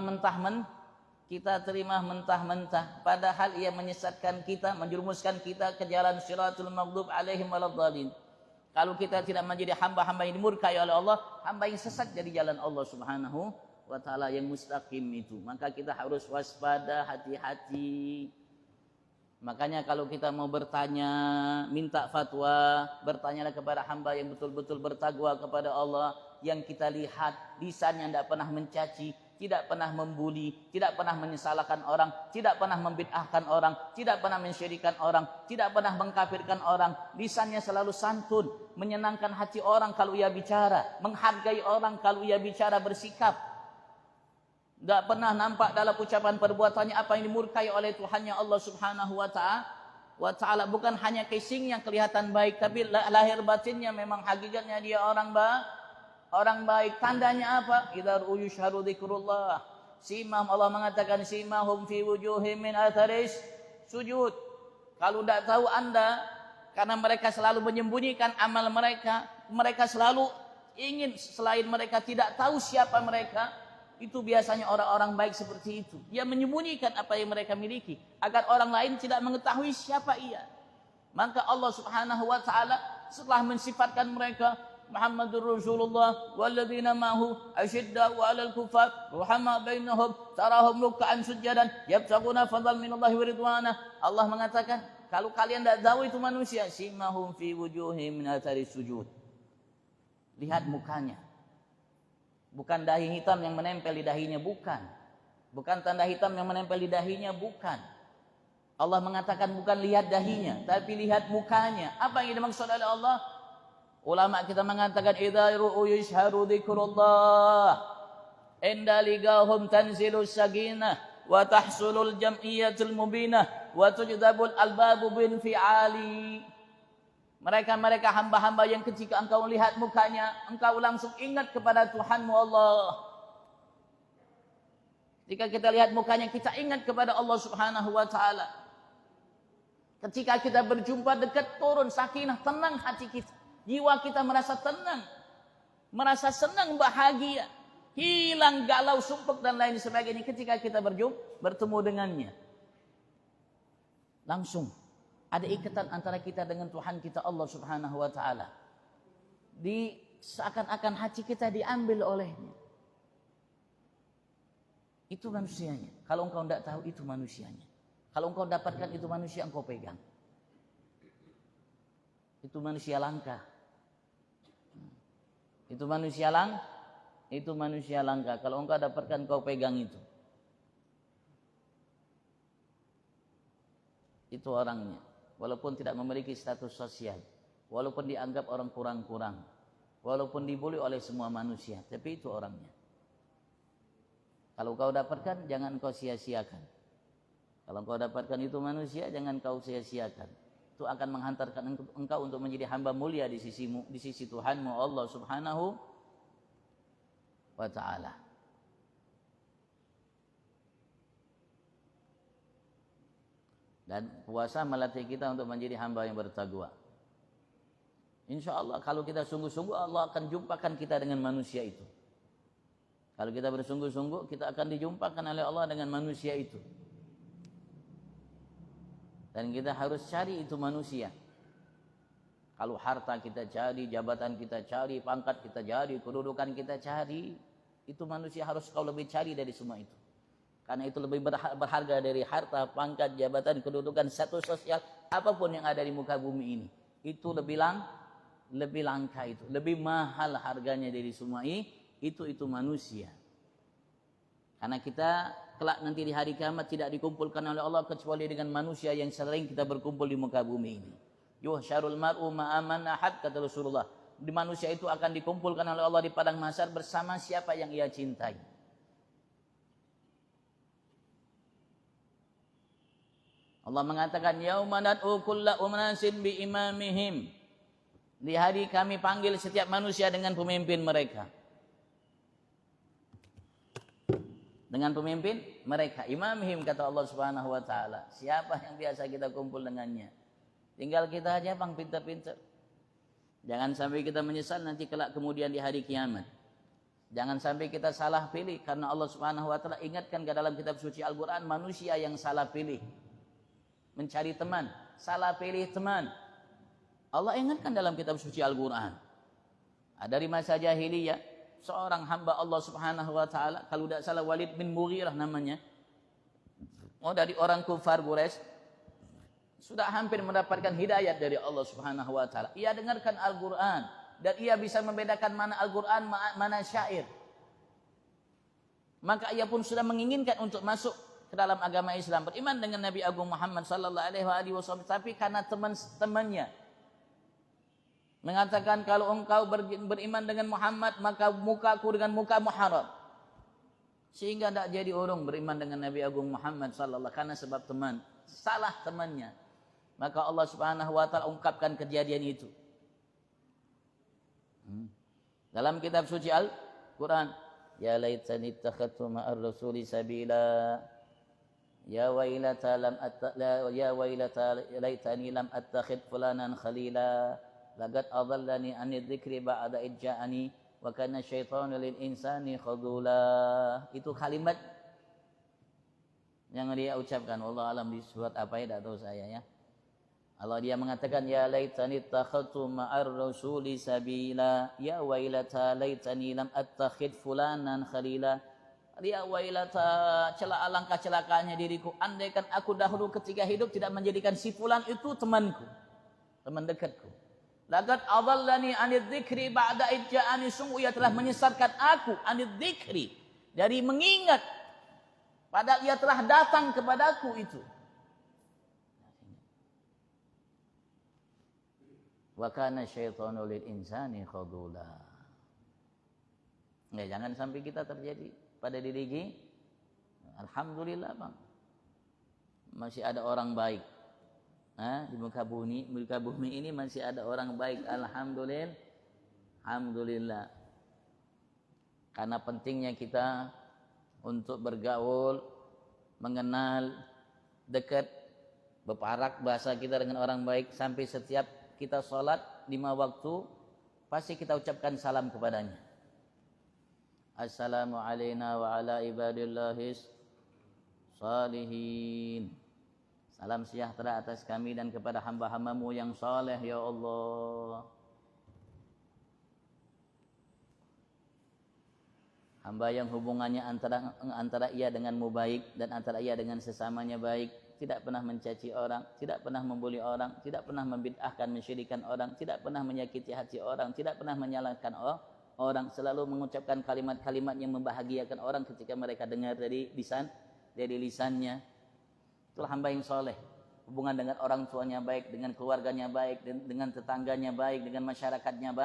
mentah-mentah, padahal ia menyesatkan kita, menjerumuskan kita ke jalan siratul maghdub alaihim waladdallin. Kalau kita tidak menjadi hamba-hamba yang dimurkai oleh Allah, hamba yang sesat dari jalan Allah Subhanahu wa ta'ala yang mustaqim itu, maka kita harus waspada, hati-hati. Makanya kalau kita mau bertanya, minta fatwa, bertanyalah kepada hamba yang betul-betul bertakwa kepada Allah, yang kita lihat lisannya tidak pernah mencaci, tidak pernah membuli, tidak pernah menyesalahkan orang, tidak pernah membid'ahkan orang, tidak pernah mensyirikan orang, tidak pernah mengkafirkan orang. Lisannya selalu santun, menyenangkan hati orang kalau ia bicara, menghargai orang kalau ia bicara, bersikap. Tidak pernah nampak dalam ucapan perbuatannya apa yang dimurkai oleh Tuhannya Allah Subhanahu wa ta'ala. Bukan hanya casing yang kelihatan baik, tapi lahir batinnya memang hakikatnya dia orang baik. Tandanya apa? Idza yushharu dzikrullah. Simahum, Allah mengatakan simahum fi wujuhim min atharis sujud. Kalau tidak tahu Anda, karena mereka selalu menyembunyikan amal mereka, mereka selalu ingin, selain mereka tidak tahu siapa mereka, itu biasanya orang-orang baik seperti itu. Dia menyembunyikan apa yang mereka miliki agar orang lain tidak mengetahui siapa ia. Maka Allah Subhanahu wa taala setelah mensifatkan mereka Muhammadur Rasulullah walladzina ma'hu asyidda'u 'alal kuffar ruhama bainahum tarahum ruk'an sujadan yabtaguna fadlan minallahi wa ridwana. Allah mengatakan, kalau kalian tidak tahu itu manusia, simahum fi wujuhim min athari sujud. Lihat mukanya. Bukan dahi hitam yang menempel di dahinya, bukan. Bukan tanda hitam yang menempel di dahinya, bukan. Allah mengatakan bukan lihat dahinya, tapi lihat mukanya. Apa yang dimaksud oleh Allah? Ulama kita mengatakan idza ru'u yashharu dzikrullah inda ligahum tanzilus sakinah wa tahsulul jam'iyyatul mubinah wa tujdabul albabu bil fi'ali. Mereka hamba-hamba yang ketika engkau lihat mukanya, engkau langsung ingat kepada Tuhanmu Allah. Ketika kita lihat mukanya, kita ingat kepada Allah Subhanahu wa ta'ala. Ketika kita berjumpa dekat, turun sakinah, tenang hati kita. Jiwa kita merasa tenang, merasa senang, bahagia. Hilang galau, sumpek dan lain sebagainya ketika kita bertemu dengannya. Langsung ada ikatan antara kita dengan Tuhan kita Allah Subhanahu wa ta'ala. Seakan-akan hati kita diambil olehnya. Itu manusianya. Kalau engkau tidak tahu, itu manusianya. Kalau engkau dapatkan, itu manusia engkau pegang. Itu manusia langka. Itu manusia langka. Kalau engkau dapatkan, engkau pegang itu. Itu orangnya. Walaupun tidak memiliki status sosial, walaupun dianggap orang kurang-kurang, walaupun dibuli oleh semua manusia, tapi itu orangnya. Kalau kau dapatkan, jangan kau sia-siakan. Kalau kau dapatkan itu manusia, jangan kau sia-siakan. Itu akan menghantarkan engkau untuk menjadi hamba mulia di sisi Tuhanmu Allah Subhanahu wa ta'ala. Dan puasa melatih kita untuk menjadi hamba yang bertakwa. Insya Allah kalau kita sungguh-sungguh, Allah akan jumpakan kita dengan manusia itu. Kalau kita bersungguh-sungguh, kita akan dijumpakan oleh Allah dengan manusia itu. Dan kita harus cari itu manusia. Kalau harta kita cari, jabatan kita cari, pangkat kita cari, kedudukan kita cari, itu manusia harus kau lebih cari dari semua itu. Karena itu lebih berharga dari harta, pangkat, jabatan, kedudukan, status sosial, apapun yang ada di muka bumi ini. Itu lebih langka itu, lebih mahal harganya dari semua itu manusia. Karena kita kelak nanti di hari kiamat tidak dikumpulkan oleh Allah kecuali dengan manusia yang sering kita berkumpul di muka bumi ini. Yuhsyarul mar'u ma'aman ahad, kata Rasulullah. Di manusia itu akan dikumpulkan oleh Allah di padang mahsyar bersama siapa yang ia cintai. Allah mengatakan yauma nad'u kulla unasin bi imamihim. Di hari kami panggil setiap manusia dengan pemimpin mereka. Dengan pemimpin mereka, imamihim kata Allah Subhanahu wa taala. Siapa yang biasa kita kumpul dengannya? Tinggal kita aja bang pintar-pintar. Jangan sampai kita menyesal nanti kelak kemudian di hari kiamat. Jangan sampai kita salah pilih karena Allah Subhanahu wa taala ingatkan ke dalam kitab suci Al-Qur'an manusia yang salah pilih mencari teman, salah pilih teman. Allah ingatkan dalam kitab suci Al-Qur'an. Dari masa jahiliyah seorang hamba Allah Subhanahu wa taala, kalau tidak salah Walid bin Mughirah namanya. Dari orang kufar Quraisy, sudah hampir mendapatkan hidayat dari Allah Subhanahu wa taala. Ia dengarkan Al-Qur'an dan ia bisa membedakan mana Al-Qur'an mana syair. Maka ia pun sudah menginginkan untuk masuk ke dalam agama Islam, beriman dengan Nabi Agung Muhammad sallallahu alaihi wasallam, tapi karena teman-temannya mengatakan kalau engkau beriman dengan Muhammad maka mukaku dengan mukamu haram. Sehingga tidak jadi orang beriman dengan Nabi Agung Muhammad sallallahu karena sebab teman, salah temannya. Maka Allah Subhanahu wa taala ungkapkan kejadian itu. Dalam kitab suci Al-Qur'an, ya laitani ittakhadtu ma'ar rasuli sabila. Ya wailata laitani lam attakhid fulanan khalila. Laqad adallani 'anil dzikri ba'da id ja'ani wa kana syaitanu lil insani khadula. Itu kalimat yang dia ucapkan. Allah alam di surat apa ya, tidak tahu saya ya. Allah dia mengatakan ya laitani takhadtu ma'ar rasuli sabila, ya wailata laitani lam attakhid fulanan khalila. Ya wailata, alangkah celakaannya diriku, andaikan aku dahulu ketika hidup tidak menjadikan si fulan itu temanku, teman dekatku. Laqad adallani 'anil dzikri ba'da id ja'ani, sungguh ia telah menyesatkan aku anil dzikri, dari mengingat, padahal ia telah datang kepadaku itu. Wa kana syaitanu lil insani khadula. Ya, jangan sampai kita terjadi pada diri kita. Alhamdulillah bang, masih ada orang baik. Di muka bumi ini masih ada orang baik. Alhamdulillah. Alhamdulillah. Karena pentingnya kita untuk bergaul, mengenal, dekat, berparak bahasa kita dengan orang baik, sampai setiap kita sholat 5 waktu pasti kita ucapkan salam kepadanya. Assalamu alayna wa ala ibadillahis salihin. Salam sejahtera atas kami dan kepada hamba-hambamu yang saleh ya Allah. Hamba yang hubungannya antara ia denganmu baik dan antara ia dengan sesamanya baik, tidak pernah mencaci orang, tidak pernah membuli orang, tidak pernah membid'ahkan, mensyirikkan orang, tidak pernah menyakiti hati orang, tidak pernah menyalahkan orang, selalu mengucapkan kalimat-kalimat yang membahagiakan orang ketika mereka dengar dari lisannya. Itulah hamba yang soleh. Hubungan dengan orang tuanya baik, dengan keluarganya baik, dengan tetangganya baik, dengan masyarakatnya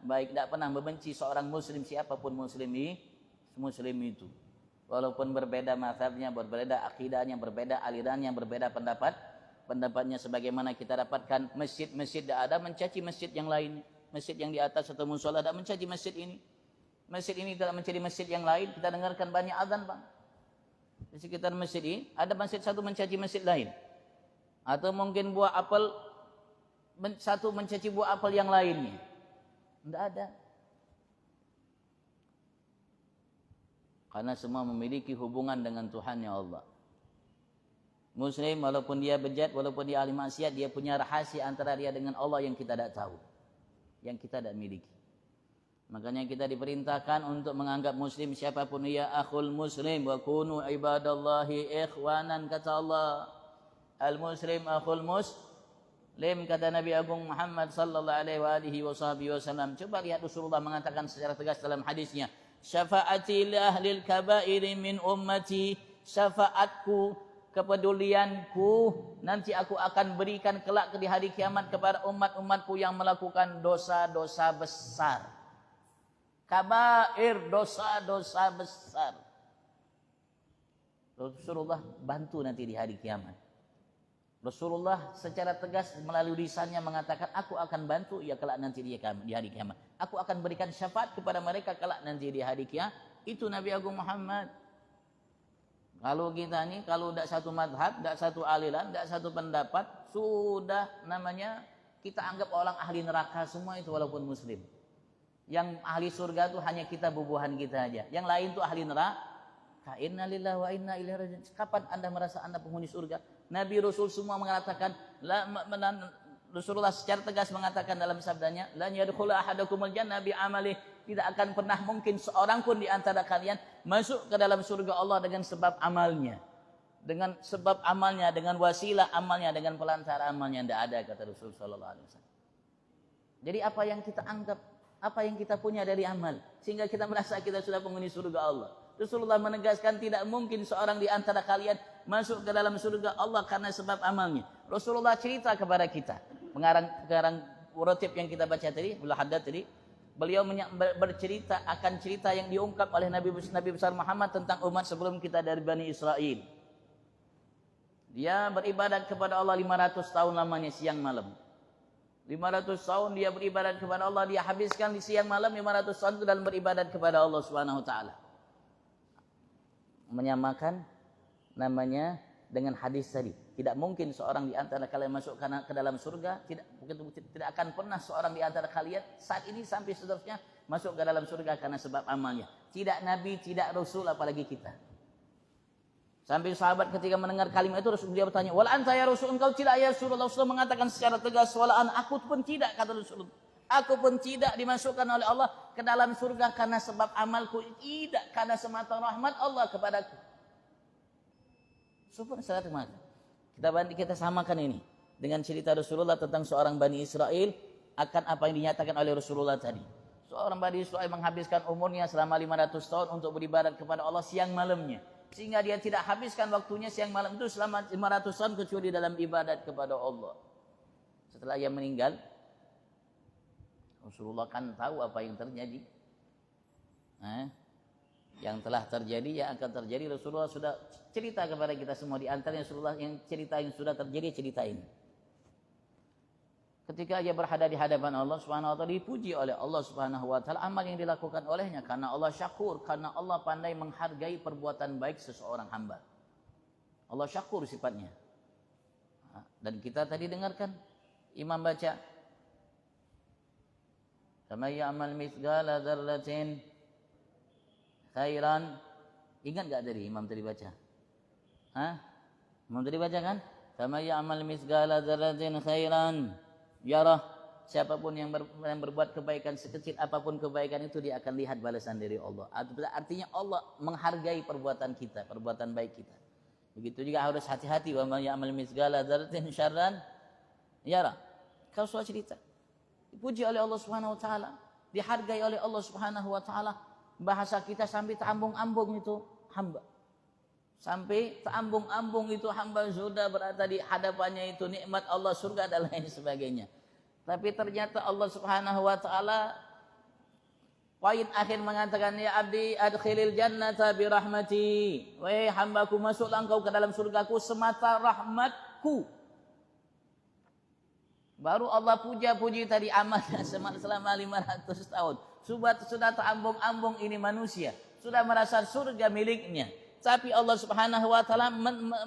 baik. Tidak pernah membenci seorang muslim, siapapun muslim itu. Walaupun berbeda mazhabnya, berbeda akidahnya, berbeda alirannya, berbeda pendapatnya, sebagaimana kita dapatkan masjid-masjid tidak ada mencaci masjid yang lain. Masjid yang di atas atau musola tidak mencaci masjid ini. Masjid ini tidak mencaci masjid yang lain. Kita dengarkan banyak azan bang. Di sekitar masjid ini ada masjid satu mencaci masjid lain. Atau mungkin buah apel satu mencaci buah apel yang lainnya. Tidak ada. Karena semua memiliki hubungan dengan Tuhannya Allah. Muslim walaupun dia bejat, walaupun dia ahli maksiat, dia punya rahasia antara dia dengan Allah yang kita tidak tahu, yang kita tidak miliki. Makanya kita diperintahkan untuk menganggap muslim siapapun ia akhul muslim, wa kunu ibadallahi ikhwanan, kata Allah. Al muslim akhul muslim, kata Nabi Agung Muhammad sallallahu alaihi wasallam. Coba lihat Rasulullah mengatakan secara tegas dalam hadisnya, syafaati li ahlil kabairi min ummati, syafaatku, kepedulianku nanti aku akan berikan kelak di hari kiamat kepada umat-umatku yang melakukan dosa-dosa besar. Kabair, dosa-dosa besar. Rasulullah bantu nanti di hari kiamat. Rasulullah secara tegas melalui lisannya mengatakan, aku akan bantu ia kelak nanti di hari kiamat. Aku akan berikan syafaat kepada mereka kelak nanti di hari kiamat. Itu Nabi Agung Muhammad. Kalau kita ini kalau tidak satu madhab, tidak satu aliran, tidak satu pendapat, sudah namanya kita anggap orang ahli neraka semua itu walaupun muslim. Yang ahli surga itu hanya kita, bubuhan kita aja. Yang lain itu ahli neraka. Inna lillahi wa inna ilaihi raji'un. Kapan Anda merasa Anda penghuni surga? Nabi Rasul semua mengatakan, Rasulullah secara tegas mengatakan dalam sabdanya, lan yadkhulu ahadakumul jannah bi amali, tidak akan pernah mungkin seorang pun di antara kalian masuk ke dalam surga Allah dengan sebab amalnya. Dengan sebab amalnya, dengan wasilah amalnya, dengan pelantara amalnya, tidak ada, kata Rasul sallallahu alaihi wasallam. Jadi apa yang kita anggap, apa yang kita punya dari amal sehingga kita merasa kita sudah penghuni surga Allah. Rasulullah menegaskan tidak mungkin seorang di antara kalian masuk ke dalam surga Allah karena sebab amalnya. Rasulullah cerita kepada kita. Pengarang rotib yang kita baca tadi, Abdul Haddad tadi, beliau bercerita akan cerita yang diungkap oleh Nabi besar Muhammad tentang umat sebelum kita dari Bani Israel. Dia beribadat kepada Allah 500 tahun lamanya siang malam. 500 tahun dia beribadat kepada Allah, dia habiskan di siang malam 500 tahun itu dalam beribadat kepada Allah Subhanahu wa taala. Menyamakan namanya dengan hadis tadi. Tidak mungkin seorang di antara kalian masuk ke dalam surga, tidak akan pernah seorang di antara kalian saat ini sampai seterusnya masuk ke dalam surga karena sebab amalnya. Tidak nabi, tidak rasul, apalagi kita. Sampai sahabat ketika mendengar kalimat itu Rasulullah bertanya, "Wal anta ya Rasul, engkau tidak ya Rasulullah?" Rasulullah mengatakan secara tegas, "Wala an, aku pun tidak," kata Rasulullah. Aku pun tidak dimasukkan oleh Allah ke dalam surga karena sebab amalku, tidak karena semata rahmat Allah kepadaku. Subhanallah. Kita samakan ini dengan cerita Rasulullah tentang seorang Bani Israel akan apa yang dinyatakan oleh Rasulullah tadi. Seorang Bani Israel menghabiskan umurnya selama 500 tahun untuk beribadat kepada Allah siang malamnya. Sehingga dia tidak habiskan waktunya siang malam itu selama 500 tahun kecuali dalam ibadat kepada Allah. Setelah ia meninggal, Rasulullah kan tahu apa yang terjadi. Yang telah terjadi, yang akan terjadi, Rasulullah sudah cerita kepada kita semua. Di antaranya Rasulullah yang cerita yang sudah terjadi, cerita ini. Ketika ia berada di hadapan Allah Subhanahu wa taala, dipuji oleh Allah Subhanahu wa taala amal yang dilakukan olehnya karena Allah syakur, karena Allah pandai menghargai perbuatan baik seseorang hamba. Allah syakur sifatnya. Dan kita tadi dengarkan imam baca, "Kama ya'mal mithqala dzarratin khairan." Ingat enggak dari imam tadi baca? Imam tadi baca kan? "Kama ya'mal mithqala dzarratin khairan yarah." Siapapun yang berbuat kebaikan sekecil apapun kebaikan itu, dia akan lihat balasan dari Allah. Artinya Allah menghargai perbuatan kita, perbuatan baik kita. Begitu juga harus hati-hati, wa may ya'mal mithqala dzarratin syarran yarah. Kau sudah cerita dipuji oleh Allah Subhanahu wa taala, dihargai oleh Allah Subhanahu wa taala. Bahasa kita sampai terambung-ambung itu hamba. Sampai terambung-ambung itu hamba sudah berada di hadapannya itu nikmat Allah, surga dan lain sebagainya. Tapi ternyata Allah Subhanahu wa taala poin akhir mengatakan, "Ya abdi adkhilil jannata bi rahmati." Wahai hambaku, masuklah engkau ke dalam surgaku semata rahmatku. Baru Allah puja-puji tadi amalnya selama 500 tahun. Sudah terambung-ambung ini manusia, sudah merasa surga miliknya. Tapi Allah Subhanahu wa taala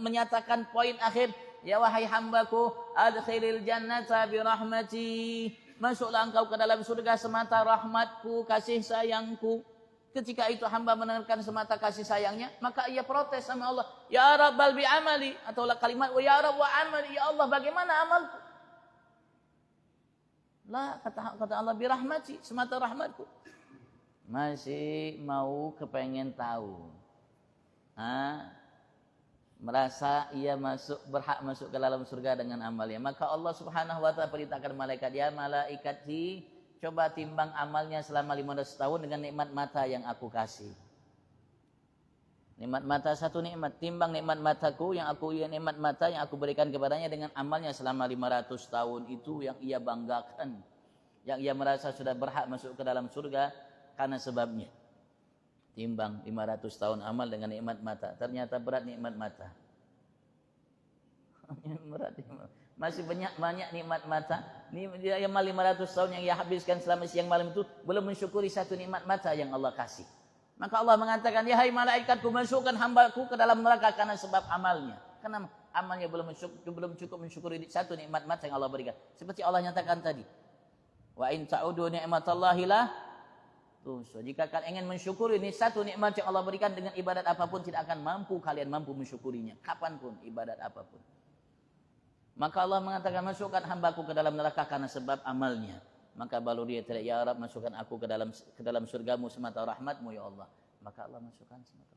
menyatakan poin akhir, "Ya wahai hambaku, adkhilil jannata bi rahmati." Masuklah engkau ke dalam surga semata rahmatku, kasih sayangku. Ketika itu hamba mendengarkan semata kasih sayangnya, maka ia protes sama Allah, "Ya Rabbal bi amali," atau kalimat, "Ya Rabb wa amali," ya Allah bagaimana amalku? Lah, kata Allah, bi rahmati, semata rahmatku. Masih mau kepengen tahu. Merasa ia berhak masuk ke dalam surga dengan amalnya. Maka Allah Subhanahu wa taala perintahkan malaikat, "Ya malaikati, coba timbang amalnya selama 500 tahun dengan nikmat mata yang aku kasih." Nikmat mata satu nikmat, timbang nikmat mataku nikmat mata yang aku berikan kepadanya dengan amalnya selama 500 tahun itu yang ia banggakan, yang ia merasa sudah berhak masuk ke dalam surga karena sebabnya. Timbang 500 tahun amal dengan nikmat mata. Ternyata berat nikmat mata. Masih banyak nikmat mata. Dia amal 500 tahun yang ia habiskan selama siang malam itu belum mensyukuri satu nikmat mata yang Allah kasih. Maka Allah mengatakan, ya hai malaikatku, masukkan hambaku ke dalam neraka karena sebab amalnya. Karena amalnya belum cukup mensyukuri satu nikmat yang Allah berikan. Seperti Allah nyatakan tadi. Wa in ta'udu ni'matallahi la tuhsuha. Jika kalian ingin mensyukuri ini satu nikmat yang Allah berikan dengan ibadat apapun, tidak akan kalian mampu mensyukurinya. Kapanpun, ibadat apapun. Maka Allah mengatakan, masukkan hambaku ke dalam neraka karena sebab amalnya. Maka baru dia teriak, ya Rabb, masukkan aku ke dalam surgamu semata rahmatmu ya Allah. Maka Allah masukkan semata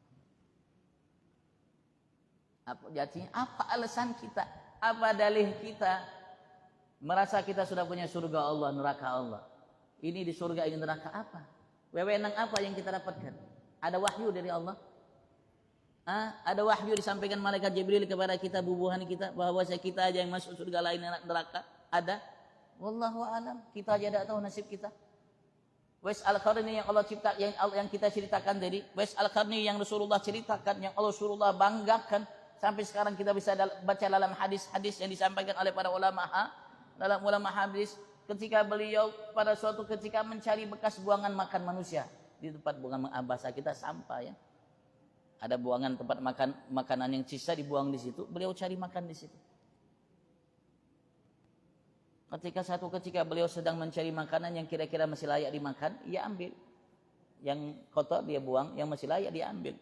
rahmat. Apa alasan kita? Apa dalih kita merasa kita sudah punya surga Allah, neraka Allah? Ini di surga, ini neraka apa? Wewenang apa yang kita dapatkan? Ada wahyu dari Allah? Ada wahyu disampaikan malaikat Jibril kepada kita, bubuhan kita, bahwa kita aja yang masuk surga, lain neraka? Ada? Wallahu alam. Kita aja tidak tahu nasib kita. Wais al-Qarni yang Allah cipta, yang kita ceritakan tadi, Wais al-Qarni yang Rasulullah ceritakan, yang Rasulullah banggakan, sampai sekarang kita bisa baca dalam hadis-hadis yang disampaikan oleh para ulama, dalam ulama hadis, ketika beliau pada suatu ketika mencari bekas buangan makan manusia di tempat buangan bahasa kita sampah ya. Ada buangan tempat makanan yang sisa dibuang di situ, beliau cari makan di situ. Ketika beliau sedang mencari makanan yang kira-kira masih layak dimakan, ia ambil. Yang kotor dia buang, yang masih layak dia ambil.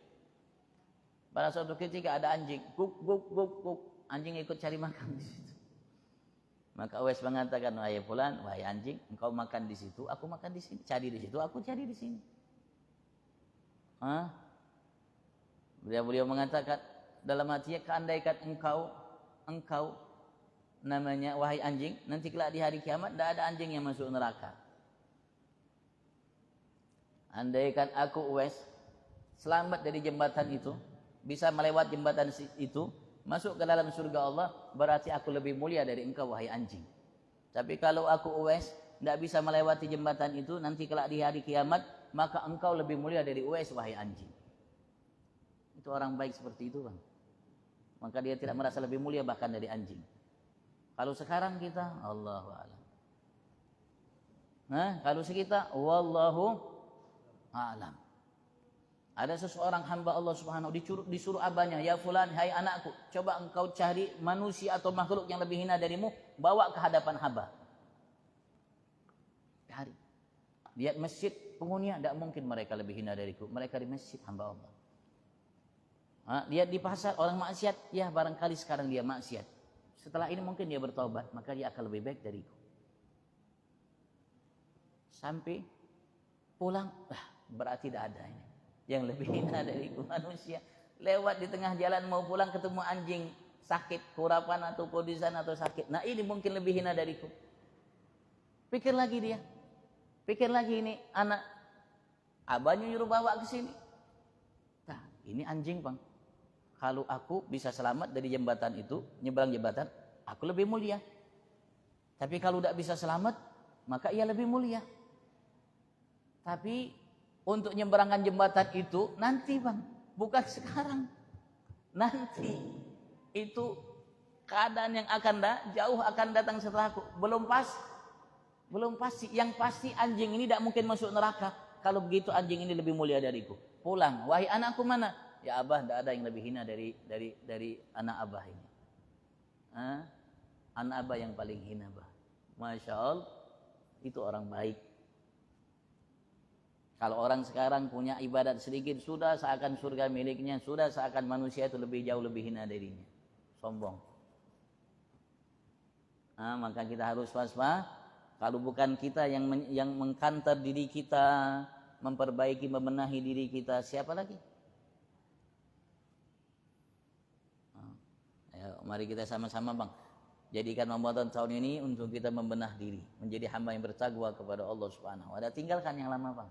Pada suatu ketika ada anjing, guk guk guk guk, anjing ikut cari makan di situ. Maka Uwais mengatakan, wahai fulan, wahai anjing, engkau makan di situ, aku makan di sini. Cari di situ, aku cari di sini. Beliau mengatakan dalam hatinya, keandaikan engkau namanya wahai anjing, nanti kelak di hari kiamat tidak ada anjing yang masuk neraka. Andaikan aku Uwais selamat dari jembatan itu, bisa melewati jembatan itu, masuk ke dalam surga Allah, berarti aku lebih mulia dari engkau wahai anjing. Tapi kalau aku Uwais tidak bisa melewati jembatan itu, nanti kelak di hari kiamat, maka engkau lebih mulia dari Uwais wahai anjing. Itu orang baik seperti itu, Bang. Maka dia tidak merasa lebih mulia bahkan dari anjing. Kalau sekarang kita, Allahu a'lam. Kalau kita, wallahu a'lam. Ada seseorang hamba Allah Subhanahu disuruh abahnya, ya fulan, hai anakku, coba engkau cari manusia atau makhluk yang lebih hina darimu, bawa ke hadapan hamba. Cari. Lihat masjid penghuninya, tidak mungkin mereka lebih hina dariku. Mereka di masjid hamba Allah. Lihat di pasar orang maksiat, ya barangkali sekarang dia maksiat. Setelah ini mungkin dia bertobat, maka dia akan lebih baik dariku. Sampai pulang, berarti tidak ada ini yang lebih hina dariku manusia. Lewat di tengah jalan mau pulang ketemu anjing sakit, kurapan atau podisan atau sakit. Nah ini mungkin lebih hina dariku. Pikir lagi dia. Pikir lagi ini anak. Abahnya nyuruh bawa ke sini. Nah ini anjing bang. Kalau aku bisa selamat dari jembatan itu, nyebrang jembatan, aku lebih mulia. Tapi kalau tidak bisa selamat, maka ia lebih mulia. Tapi untuk nyebrangkan jembatan itu nanti bang, bukan sekarang. Nanti itu keadaan yang jauh akan datang setelahku. Belum pasti. Yang pasti anjing ini tidak mungkin masuk neraka. Kalau begitu anjing ini lebih mulia dariku. Pulang, wahai anakku mana? Ya abah, tidak ada yang lebih hina dari anak abah ini. Anak abah yang paling hina bah. Masya Allah, itu orang baik. Kalau orang sekarang punya ibadat sedikit, sudah seakan surga miliknya, sudah seakan manusia itu jauh lebih hina darinya. Sombong. Maka kita harus waspada. Kalau bukan kita yang mengkantar diri kita, memperbaiki, membenahi diri kita, siapa lagi? Mari kita sama-sama bang, jadikan Ramadan tahun ini untuk kita membenah diri, menjadi hamba yang bertakwa kepada Allah Subhanahu wa ta'ala. Tinggalkan yang lama bang,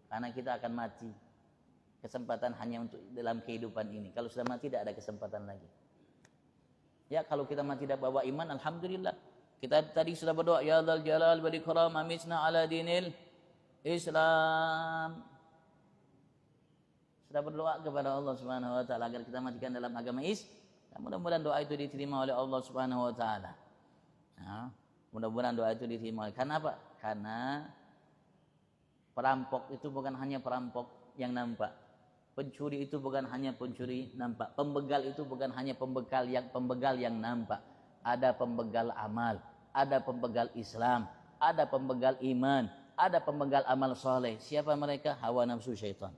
karena kita akan mati. Kesempatan hanya untuk dalam kehidupan ini. Kalau sudah mati tidak ada kesempatan lagi. Ya kalau kita mati tidak bawa iman, alhamdulillah. Kita tadi sudah berdoa, ya dzal jalal wal ikram amisna ala dinil Islam. Sudah berdoa kepada Allah Subhanahu wa ta'ala agar kita matikan dalam agama Islam. Mudah-mudahan doa itu diterima oleh Allah Subhanahu wa ta'ala. Mudah-mudahan doa itu diterima. Karena apa? Karena perampok itu bukan hanya perampok yang nampak. Pencuri itu bukan hanya pencuri nampak. Pembegal itu bukan hanya pembegal yang nampak. Ada pembegal amal, ada pembegal Islam, ada pembegal iman, ada pembegal amal soleh. Siapa mereka? Hawa nafsu syaitan.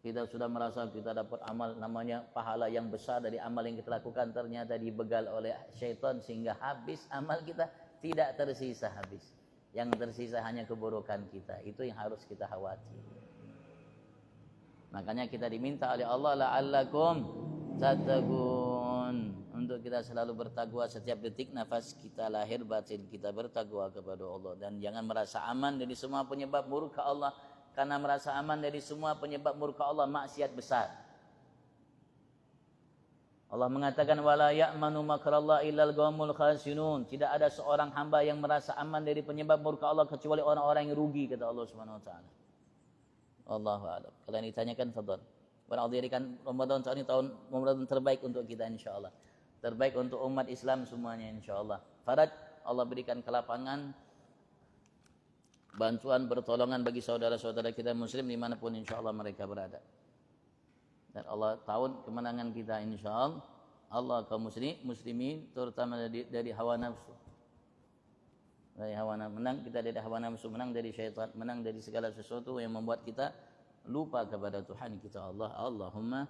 Kita sudah merasa kita dapat amal namanya pahala yang besar dari amal yang kita lakukan, ternyata dibegal oleh syaitan sehingga habis amal kita, tidak tersisa habis. Yang tersisa hanya keburukan kita. Itu yang harus kita khawatir. Makanya kita diminta oleh Allah la'allakum tattaqun, untuk kita selalu bertakwa setiap detik nafas kita lahir batin kita bertakwa kepada Allah, dan jangan merasa aman dari semua penyebab murka Allah, karena merasa aman dari semua penyebab murka Allah maksiat besar. Allah mengatakan wala ya'manu makrallah illal qaumul khasirun, tidak ada seorang hamba yang merasa aman dari penyebab murka Allah kecuali orang-orang yang rugi, kata Allah Subhanahu wa taala. Allahu a'lam. Kalian ditanyakan, fadhal. Barang dirikan Ramadan tahun ini tahun Ramadan terbaik untuk kita insyaallah. Terbaik untuk umat Islam semuanya insyaallah. Faraj, Allah berikan kelapangan, bantuan, pertolongan bagi saudara-saudara kita muslim dimanapun insyaallah mereka berada. Dan Allah tahun kemenangan kita insyaallah. Allah kaum muslimin terutama dari hawa nafsu. Dari hawa nafsu menang, kita dari hawa nafsu menang, dari syaitan menang, dari segala sesuatu yang membuat kita lupa kepada Tuhan kita Allah. Allahumma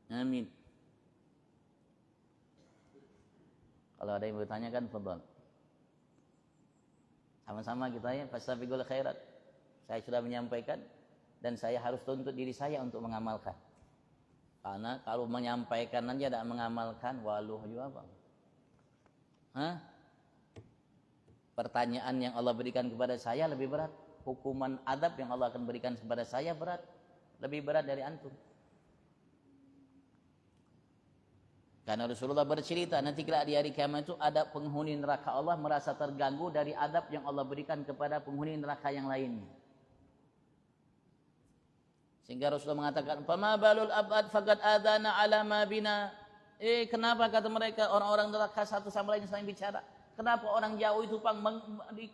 amin. Kalau ada yang bertanyakan, fadhal. Sama-sama kita ya, fastabiqul khairat. Saya sudah menyampaikan dan saya harus tuntut diri saya untuk mengamalkan. Karena kalau menyampaikan aja tidak mengamalkan, waluh juga apa? Hah? Pertanyaan yang Allah berikan kepada saya lebih berat. Hukuman adab yang Allah akan berikan kepada saya berat. Lebih berat dari antum. Karena Rasulullah bercerita nanti kelak di hari kiamat itu ada penghuni neraka Allah merasa terganggu dari adab yang Allah berikan kepada penghuni neraka yang lainnya. Sehingga Rasulullah mengatakan, "Fama balul abad faqad adana ala ma bina." Kenapa kata mereka orang-orang neraka satu sama lain saling bicara? Kenapa orang jauh itu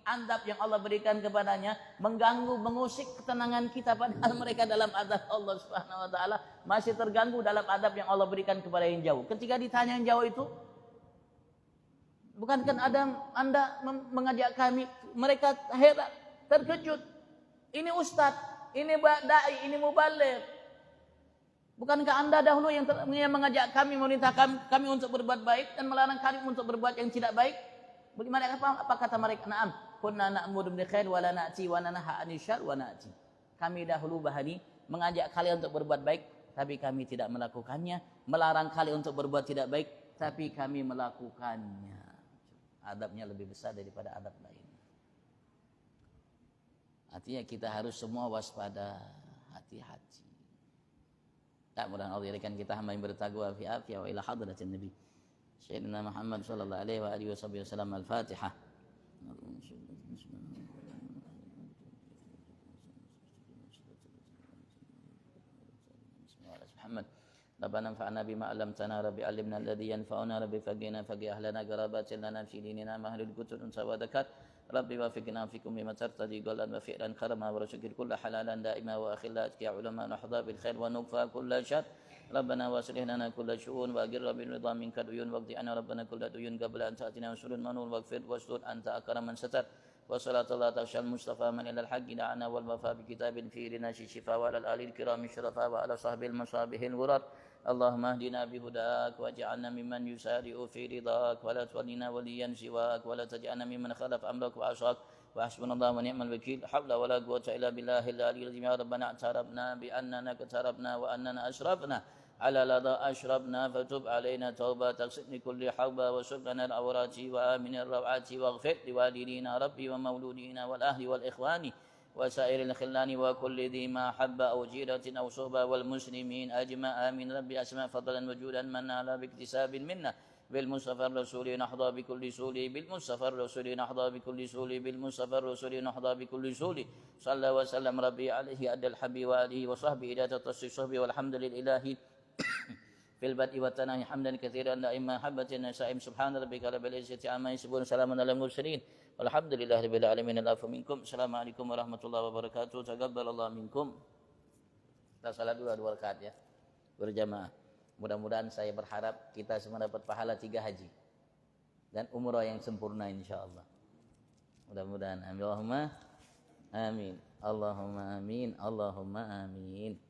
adab yang Allah berikan kepadanya mengganggu, mengusik ketenangan kita, padahal mereka dalam adab Allah Subhanahu wa taala masih terganggu dalam adab yang Allah berikan kepada yang jauh. Ketika ditanya yang jauh itu, bukankah Anda mengajak kami? Mereka heran, terkejut. Ini ustadz, ini dai, ini mubaligh. Bukankah Anda dahulu yang mengajak kami, memerintah kami untuk berbuat baik dan melarang kami untuk berbuat yang tidak baik? Bagaimana apa kata mereka? Naam, kunna na'muru bil khair wa la na'ti wa nanha 'anil syarr wa na'ti. Kami dahulu bahani mengajak kalian untuk berbuat baik, tapi kami tidak melakukannya, melarang kalian untuk berbuat tidak baik, tapi kami melakukannya. Adabnya lebih besar daripada adab lain. Artinya kita harus semua waspada, hati-hati. Tak mudah Allah jadikan kita hamba yang bertakwa fi afiyah wa ila hadratin Nabi Sayyidina Muhammad sallallahu alaihi wa alihi wasallam. Al-Fatihah. Muhammad. Rabbana anfa'na bima 'allamtana, rabbi 'allimna alladhi yanfa'una, rabbi faqihna faqih ahlana qarabatin lana fi dinina mahlul kutub sawadat. Rabbi wafiqna fikum bima tartadi qalan wa fi'lan karama wa rasyikil kulla halalan daima wa akhillat ya ulama nahdha bil khair wa nukfa kulla syar. Rabbana waslih lana kulla syu'un wa agir bil ridha minka duyun waqti ana rabbana kulla duyun qabla an ta'tina usulun manun waghfir wastud anta akraman satar. Wa sallallahu ta'ala Mustafa man ilal haqqi da'ana wal wafa bi kitabin fi linashi shifa wa al alil kirami syarafa wa ala sahbil masabihil wurat. Allahumma hdina bihudak waj'alna mimman yusari'u fi ridak wa la tuwallina waliyan siwak wa la taj'alna mimman khalaf amrak wa asak wa hasbunallahu wa ni'mal wakeel. Hawla wa la quwwata illa billahil aliyyil azim. Ya rabbana atarabna bi annana katarabna wa annana asrafna ala lada ashrabna fatub alaina tauba taqsid li kulli hawba wa subhana al-awrati wa amin ar-rawati waghfir li walidina rabbi wa mauludina wal ahli wal ikhwani وسائر الخلان وكل ذي ما حب أو جيرة أو صحبة والمسلمين أجمع آمين ربي أسماء فضلا وجودا من على باكتساب منا بالمصطفى الرسول نحظى بكل سولي بالمصطفى الرسول نحظى بكل سولي بالمصطفى الرسول نحظى بكل سولي صلى وسلم ربي عليه أدى الحبي وآله وصحبه إلى تتصي صحبه والحمد لله fil bad'i wa tanahi hamdan katsiran la imma habbatin sa'im subhana rabbika rabbil izzati amma yasifun salamun alal mursalin walhamdulillahi rabbil alamin. Al-afu minkum. Assalamualaikum warahmatullahi wabarakatuh. Taqabbalallahu minkum. Kita salat dulu 2 rakaat ya, berjamaah. Mudah-mudahan saya berharap kita semua dapat pahala 3 haji dan umrah yang sempurna insyaallah. Mudah-mudahan. Amin. Allahumma amin. Allahumma amin. Allahumma amin.